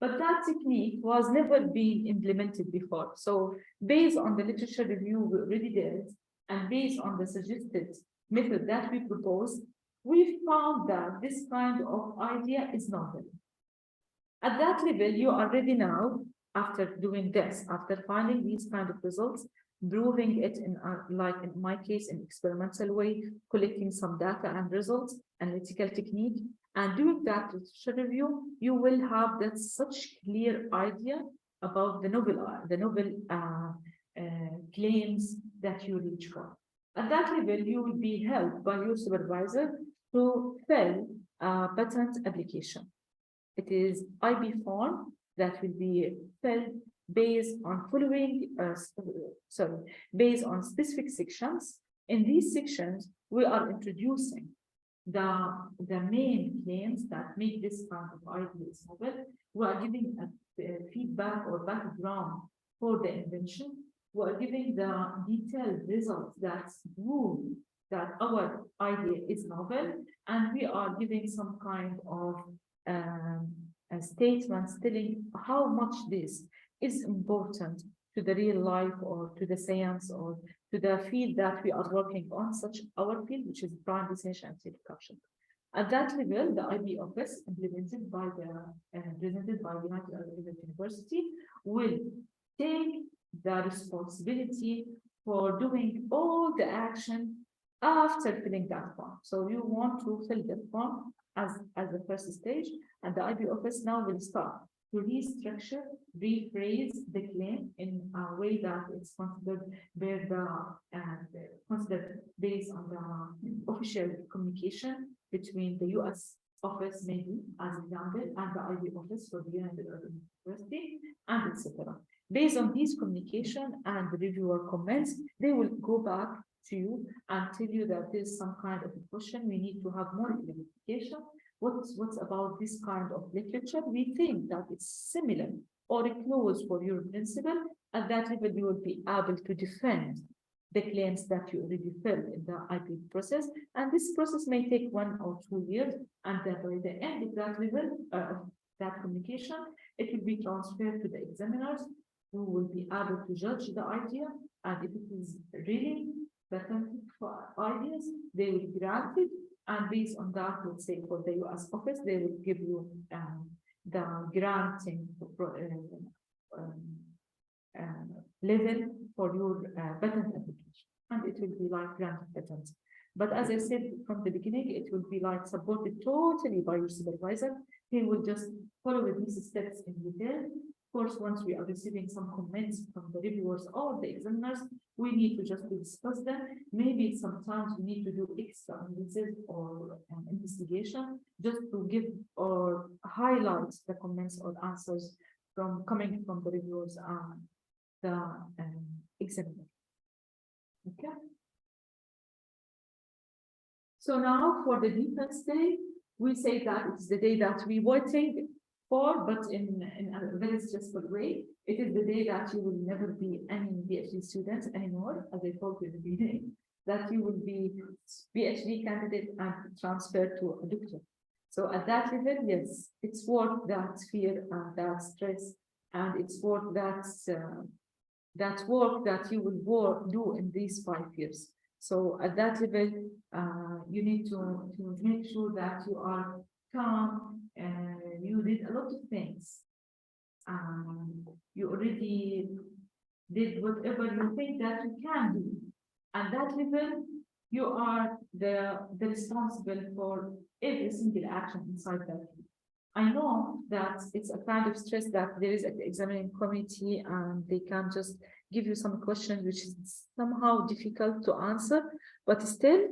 But that technique was never been implemented before. So based on the literature review we already did, and based on the suggested method that we proposed, we found that this kind of idea is novel. At that level, you are ready now, after doing this, after finding these kind of results, proving it in, like in my case, in experimental way, collecting some data and results, analytical technique, and doing that literature review, you will have that such clear idea about the novel claims that you reach for. At that level, you will be helped by your supervisor to fill a patent application. It is IB form that will be filled based on based on specific sections. In these sections, we are introducing the main claims that make this kind of ideas novel. We are giving a feedback or background for the invention. We are giving the detailed results that prove that our idea is novel, and we are giving some kind of statements telling how much this is important to the real life or to the science or to the field that we are working on, such our field, which is prime research and education. At that level, the IB office implemented by presented by United Arab University will take the responsibility for doing all the action after filling that form. So you want to fill the form as the first stage, and the IB office now will start to restructure, rephrase the claim in a way that it's considered based on the official communication between the US office, maybe as example, and the IB office for the United Arab University, and etc. Based on these communication and the reviewer comments, they will go back to you and tell you that there's some kind of a question, we need to have more clarification. What's about this kind of literature? We think that it's similar or close for your principle. At that level, you will be able to defend the claims that you already filled in the IP process. And this process may take 1 or 2 years. And then by the end of that level of that communication, it will be transferred to the examiners who will be able to judge the idea. And if it is really patent for ideas, they will grant it. And based on that, let's say for the US office, they will give you the granting level for your patent application. And it will be like granted patents. But as I said from the beginning, it will be like supported totally by your supervisor. He will just follow these steps in detail. Of course, once we are receiving some comments from the reviewers or the examiners, we need to just discuss them. Maybe sometimes we need to do extra analysis or investigation just to give or highlight the comments or answers coming from the reviewers and the examiner. Okay. So now for the defense day, we say that it's the day that we're waiting for, but in a very stressful way. It is the day that you will never be any PhD student anymore, as I told you in the beginning, that you will be PhD candidate and transferred to a doctor. So at that level, yes, it's worth that fear and that stress, and it's worth that work that you will do in these 5 years. So at that level, you need to make sure that you are calm, and you did a lot of things. You already did whatever you think that you can do. At that level, you are the responsible for every single action inside that. I know that it's a kind of stress that there is at the examining committee, and they can just give you some questions which is somehow difficult to answer, but still,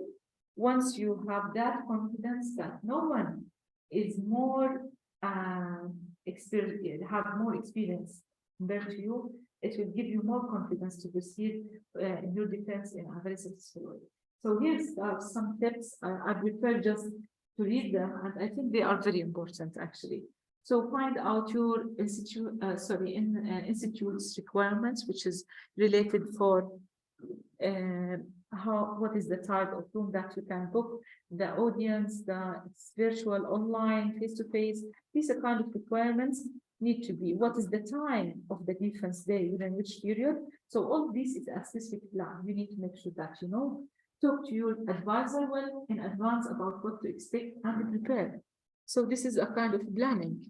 once you have that confidence that no one is more experience compared to you, it will give you more confidence to proceed in your defense in a very successful way. So here's some tips. I prefer just to read them, and I think they are very important actually. So find out your institute's requirements, which is related for what is the type of room that you can book, the audience, it's virtual, online, face-to-face. These are kind of requirements. need to be? What is the time of the defense day, within which period? So all this is a specific plan. You need to make sure that you know. Talk to your advisor well in advance about what to expect and prepare. So this is a kind of planning.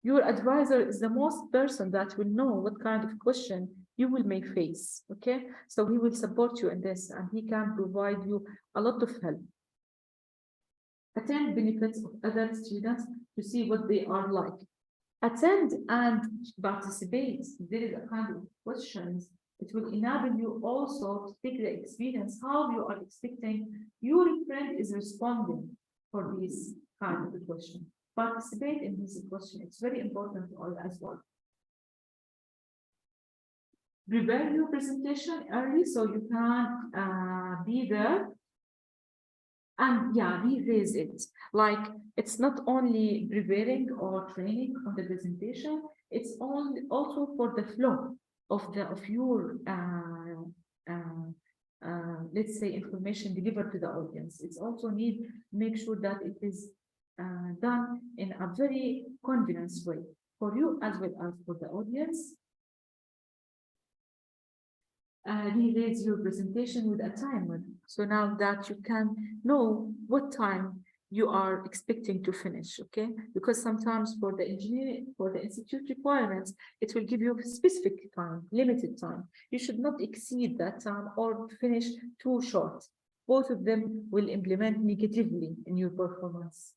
Your advisor is the most person that will know what kind of question you will may face, okay? So he will support you in this and he can provide you a lot of help. Attend benefits of other students to see what they are like. Attend and participate. There is a kind of questions. It will enable you also to take the experience, how you are expecting your friend is responding for these kind of question. Participate in this question. It's very important as well. Prepare your presentation early so you can be there. And yeah, revise it. Like it's not only preparing or training on the presentation, it's also for the flow of your let's say information delivered to the audience. It's also make sure that it is done in a very convenience way for you as well as for the audience. Revise your presentation with a timer. So now that you can know what time you are expecting to finish, okay? Because sometimes for the engineering, for the institute requirements, it will give you a specific time, limited time. You should not exceed that time or finish too short. Both of them will implement negatively in your performance.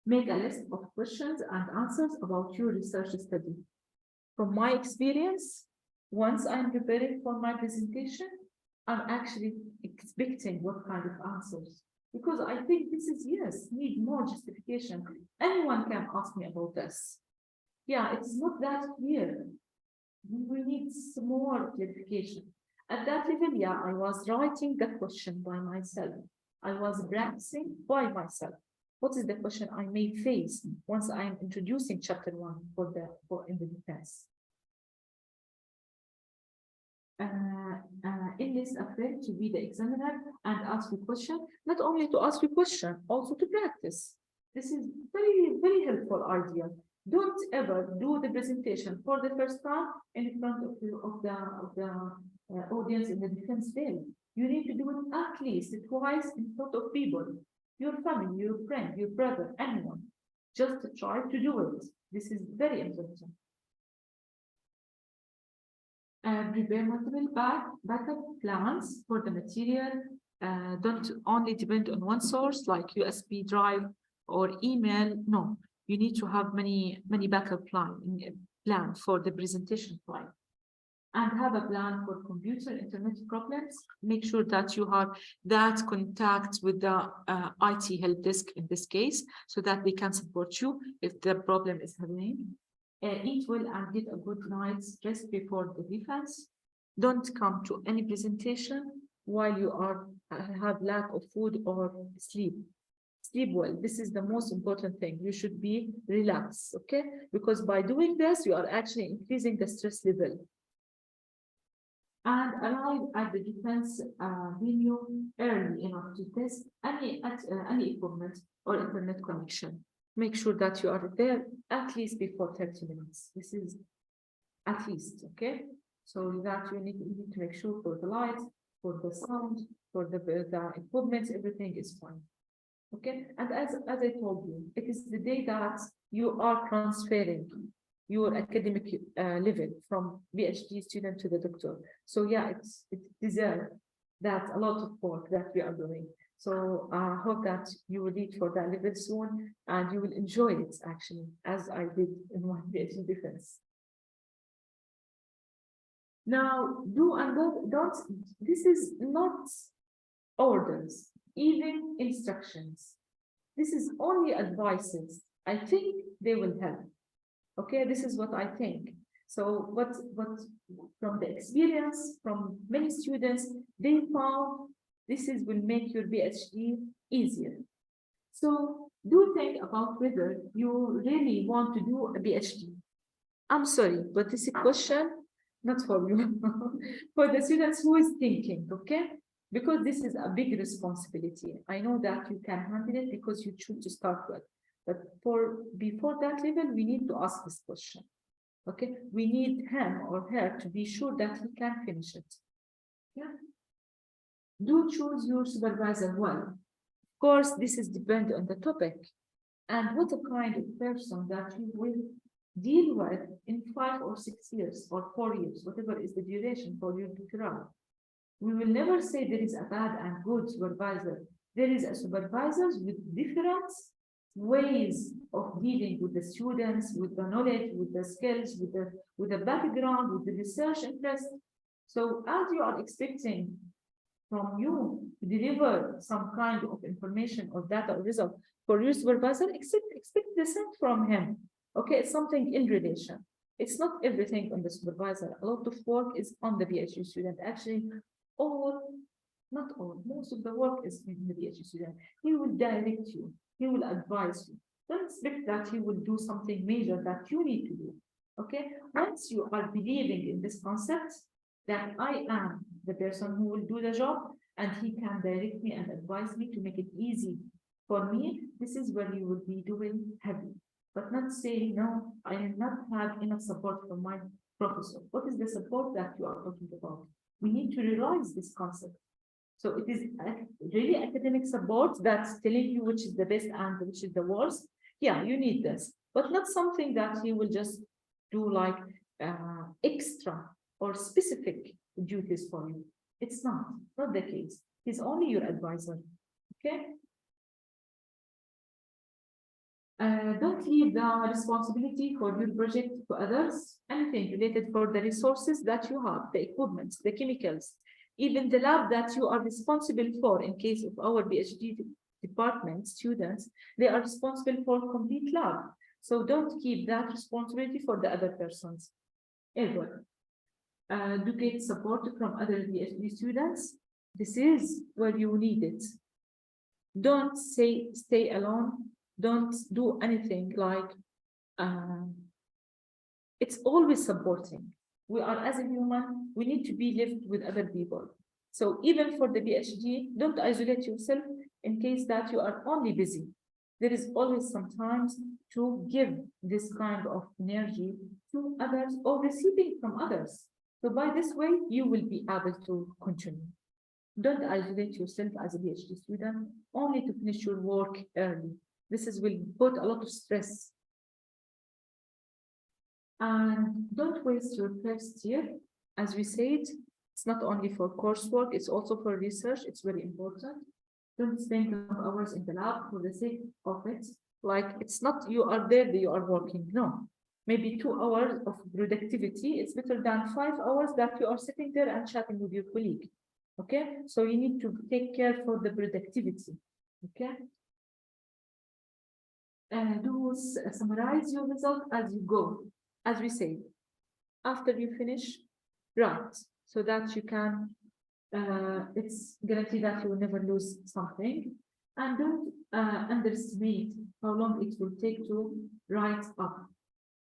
Make a list of questions and answers about your research study. From my experience, once I'm preparing for my presentation, I'm actually expecting what kind of answers. Because I think this is, yes, need more justification. Anyone can ask me about this. Yeah, it's not that clear. We need some more clarification. At that level, yeah, I was writing the question by myself. I was practicing by myself. What is the question I may face once I'm introducing chapter 1 for in the defense? Enlist a friend to be the examiner and ask you question, not only to ask you question, also to practice. This is very, very helpful idea. Don't ever do the presentation for the first time in front of the audience in the defense day. You need to do it at least twice in front of people, your family, your friend, your brother, anyone. Just try to do it. This is very important. Prepare multiple backup plans for the material. Don't only depend on one source like USB drive or email. No, you need to have many backup plan for the presentation file. And have a plan for computer internet problems. Make sure that you have that contact with the IT help desk in this case, so that they can support you if the problem is happening. Eat well and get a good night's rest before the defense. Don't come to any presentation while you have lack of food or sleep. Sleep well. This is the most important thing. You should be relaxed, okay? Because by doing this, you are actually increasing the stress level. And arrive at the defense venue early enough to test any equipment or internet connection. Make sure that you are there at least before 30 minutes. This is at least, okay? So that you need to make sure for the lights, for the sound, for the equipment, everything is fine. Okay, and as I told you, it is the day that you are transferring your academic level from PhD student to the doctor. So yeah, it deserves that a lot of work that we are doing. So I hope that you will reach for that level soon and you will enjoy it actually, as I did in my PhD defense. Now, do and don't, this is not orders, even instructions. This is only advices. I think they will help. Okay, this is what I think. So what from the experience from many students, they found this will make your PhD easier. So do think about whether you really want to do a PhD. I'm sorry, but this is a question not for you, for the students who is thinking, okay? Because this is a big responsibility. I know that you can handle it because you choose to start with. But before that level, we need to ask this question. Okay, we need him or her to be sure that he can finish it. Yeah. Do choose your supervisor well. Of course, this is dependent on the topic and what the kind of person that you will deal with in 5 or 6 years or 4 years, whatever is the duration for your doctorate. We will never say there is a bad and good supervisor. There is a supervisors with different ways of dealing with the students, with the knowledge, with the skills, with the background, with the research interest. So as you are expecting from you to deliver some kind of information or data or result for your supervisor, expect the same from him. Okay, it's something in relation. It's not everything on the supervisor. A lot of work is on the PhD student. Actually, not all, most of the work is in the PhD student. He will direct you. He will advise you. Don't expect that he will do something major that you need to do. Okay, once you are believing in this concept, that I am the person who will do the job and he can direct me and advise me to make it easy for me, this is where you will be doing heavy. But not saying, no, I did not have enough support from my professor. What is the support that you are talking about? We need to realize this concept. So it is really academic support that's telling you which is the best and which is the worst. Yeah, you need this, but not something that he will just do like extra or specific duties for you. It's not the case. He's only your advisor. Okay. Don't leave the responsibility for your project to others. Anything related for the resources that you have, the equipment, the chemicals, even the lab that you are responsible for. In case of our PhD department students, they are responsible for complete lab. So don't keep that responsibility for the other persons ever. Do get support from other PhD students. This is where you need it. Don't stay alone. Don't do anything like it's always supporting. We are, as a human, we need to be lived with other people. So even for the PhD, don't isolate yourself in case that you are only busy. There is always sometimes to give this kind of energy to others or receiving from others. So by this way, you will be able to continue. Don't isolate yourself as a PhD student only to finish your work early. This will put a lot of stress. And don't waste your first year. As we said, it's not only for coursework, it's also for research. It's very important. Don't spend hours in the lab for the sake of it. Like, it's not you are there, you are working. No, maybe 2 hours of productivity. It's better than 5 hours that you are sitting there and chatting with your colleague. Okay, so you need to take care for the productivity. Okay. Do summarize your result as you go. As we say, after you finish, write so that you can, it's guaranteed that you will never lose something. And don't underestimate how long it will take to write up.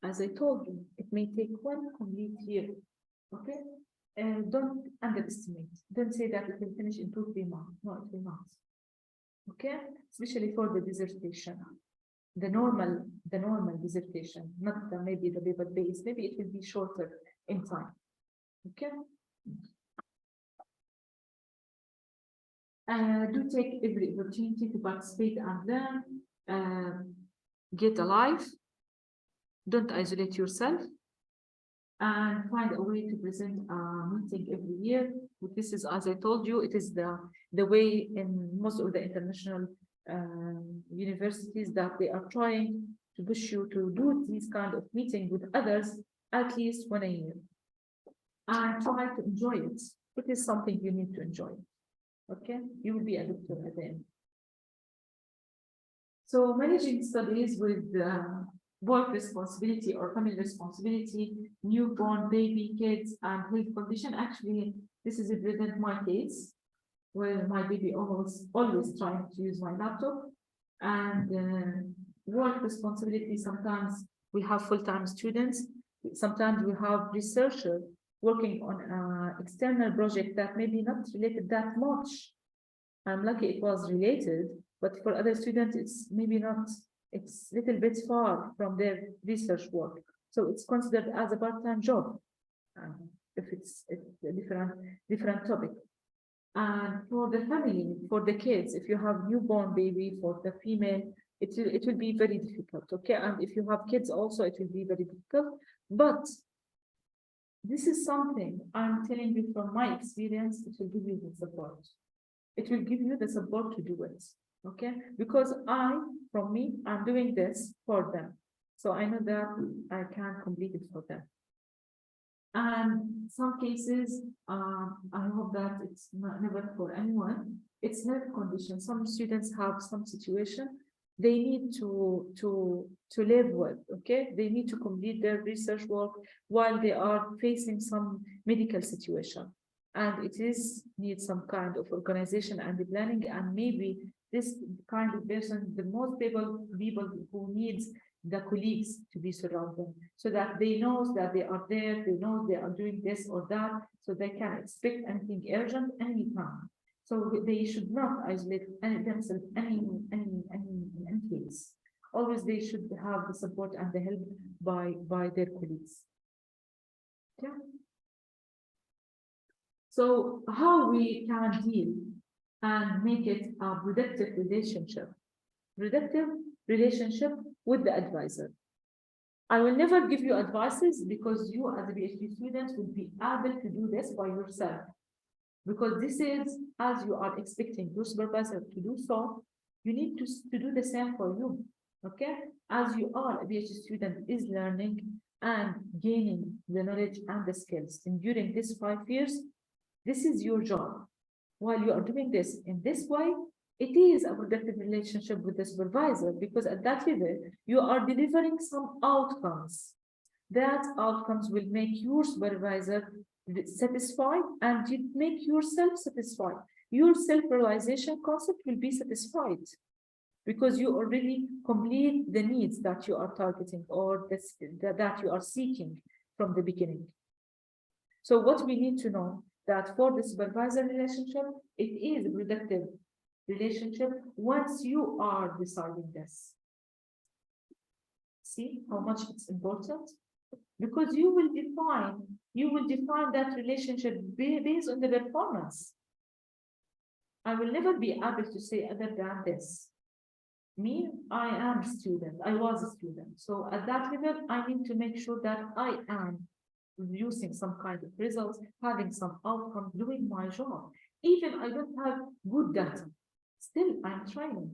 As I told you, it may take 1 complete year. Okay, and don't underestimate. Don't say that it will finish in 2-3 months. No, it will not. Okay, especially for the dissertation. The normal dissertation, not maybe the paper base, maybe it will be shorter in time. Okay. Do take every opportunity to participate and learn. Get alive. Don't isolate yourself. And find a way to present a meeting every year. This is, as I told you, it is the way in most of the international universities that they are trying to push you to do these kind of meeting with others at least 1 a year. And try to enjoy it. It is something you need to enjoy. Okay, you will be a doctor at the end. So managing studies with work responsibility or family responsibility, newborn baby, kids, and health condition. Actually, this is represent my case, where my baby always trying to use my laptop, and work responsibility. Sometimes we have full-time students. Sometimes we have researchers working on an external project that maybe not related that much. I'm lucky it was related, but for other students, it's maybe not It's a little bit far from their research work. So it's considered as a part-time job, if it's a different topic. And for the family, for the kids, if you have newborn baby, for the female, it will be very difficult, okay? And if you have kids also, it will be very difficult. But this is something I'm telling you from my experience, it will give you the support. It will give you the support to do it, okay? Because from me, I'm doing this for them. So I know that I can complete it for them. And some cases, I hope that it's never for anyone. It's health condition. Some students have some situation they need to live with. Okay, they need to complete their research work while they are facing some medical situation, and it needs some kind of organization and the planning. And maybe this kind of person, the most people who needs the colleagues to be surrounded, so that they know that they are there, they know they are doing this or that, so they can expect anything urgent anytime. So they should not isolate themselves in any case. Always they should have the support and the help by their colleagues. Yeah. So how we can deal and make it a productive relationship? Productive relationship with the advisor. I will never give you advices because you as a PhD student will be able to do this by yourself. Because this is, as you are expecting your supervisor to do so, you need to do the same for you, okay? As you are a PhD student is learning and gaining the knowledge and the skills. And during these 5 years, this is your job. While you are doing this in this way, it is a productive relationship with the supervisor, because at that level, you are delivering some outcomes. That outcomes will make your supervisor satisfied, and you make yourself satisfied. Your self-realization concept will be satisfied because you already complete the needs that you are targeting or that you are seeking from the beginning. So what we need to know that for the supervisor relationship, it is a productive relationship once you are deciding this. See how much it's important? Because you will define that relationship based on the performance. I will never be able to say other than this. Me, I am a student, I was a student. So at that level, I need to make sure that I am producing some kind of results, having some outcome, doing my job. Even I don't have good data, still I'm trying.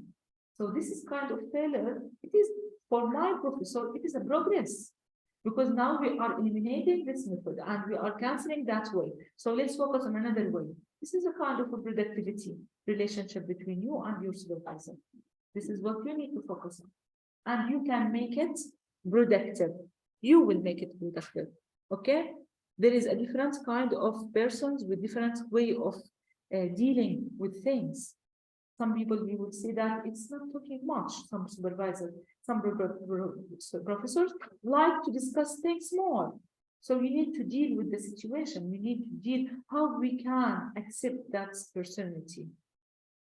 So this is kind of failure. It is for my professor, it is a progress. Because now we are eliminating this method and we are canceling that way. So let's focus on another way. This is a kind of a productivity relationship between you and your supervisor. This is what you need to focus on. And you can make it productive. You will make it productive. Okay? There is a different kind of persons with different way of dealing with things. Some people, we would say that it's not talking much. Some supervisors, some professors like to discuss things more. So we need to deal with the situation. We need to deal how we can accept that personality.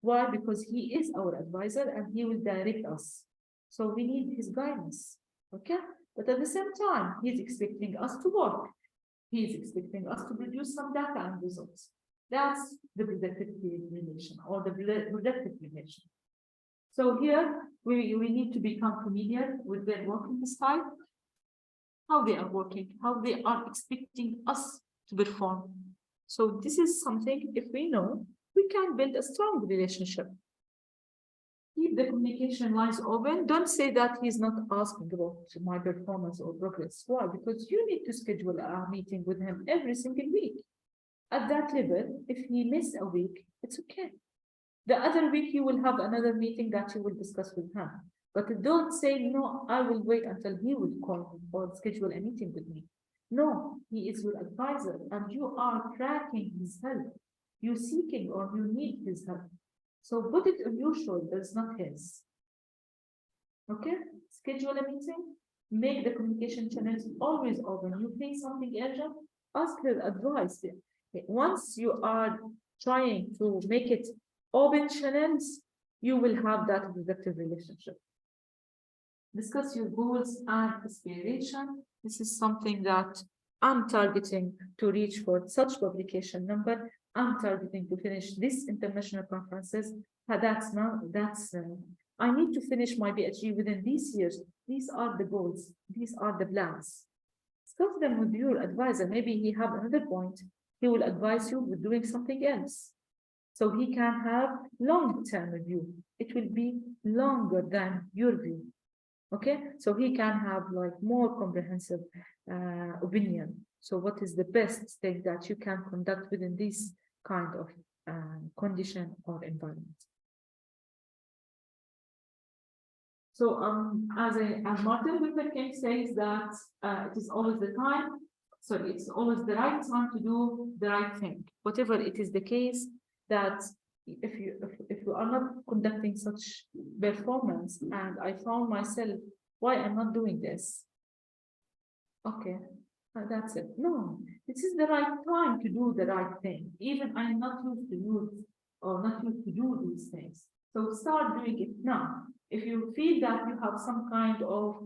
Why? Because he is our advisor and he will direct us. So we need his guidance. Okay? But at the same time, he's expecting us to work. He's expecting us to produce some data and results. That's the productive relation or the productive relation. So here we need to become familiar with their working style, how they are working, how they are expecting us to perform. So this is something, if we know, we can build a strong relationship. Keep the communication lines open. Don't say that he's not asking about my performance or progress. Why? Because you need to schedule a meeting with him every single week. At that level, if he misses a week, it's okay. The other week, you will have another meeting that you will discuss with him. But don't say, no, I will wait until he will call or schedule a meeting with me. No, he is your advisor and you are tracking his help. You're seeking or you need his help. So put it on your shoulders, not his. Okay? Schedule a meeting. Make the communication channels always open. You face something urgent, ask her advice. Once you are trying to make it open channels, you will have that productive relationship. Discuss your goals and aspiration. This is something that I'm targeting to reach for such publication number. I'm targeting to finish this international conferences. That's now, I need to finish my PhD within these years. These are the goals. These are the plans. Discuss them with your advisor. Maybe he have another point. He will advise you with doing something else. So he can have long-term view. It will be longer than your view. Okay, so he can have like more comprehensive opinion. So what is the best thing that you can conduct within this kind of condition or environment? So as Martin Luther King says that it is always the time, sorry, it's always the right time to do the right thing. Whatever it is the case, that if you are not conducting such performance, and I found myself, why I'm not doing this? Okay, that's it. No, this is the right time to do the right thing. Even I'm not used to use or not used to do these things. So start doing it now. If you feel that you have some kind of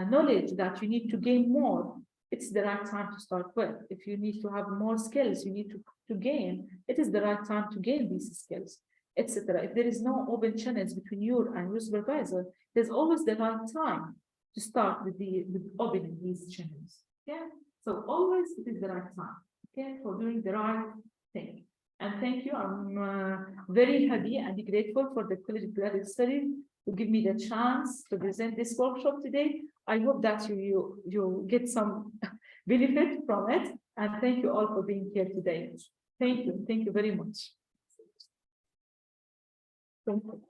knowledge that you need to gain more, it's the right time to start with. If you need to have more skills, you need to gain, it is the right time to gain these skills, etc. If there is no open channels between you and your supervisor, there's always the right time to start with opening these channels. Okay, so always it is the right time, okay, for doing the right thing. And thank you. I'm very happy and grateful for the College of Graduate Studies to give me the chance to present this workshop today. I hope that you get some benefit from it. And thank you all for being here today. Thank you very much. Thank you.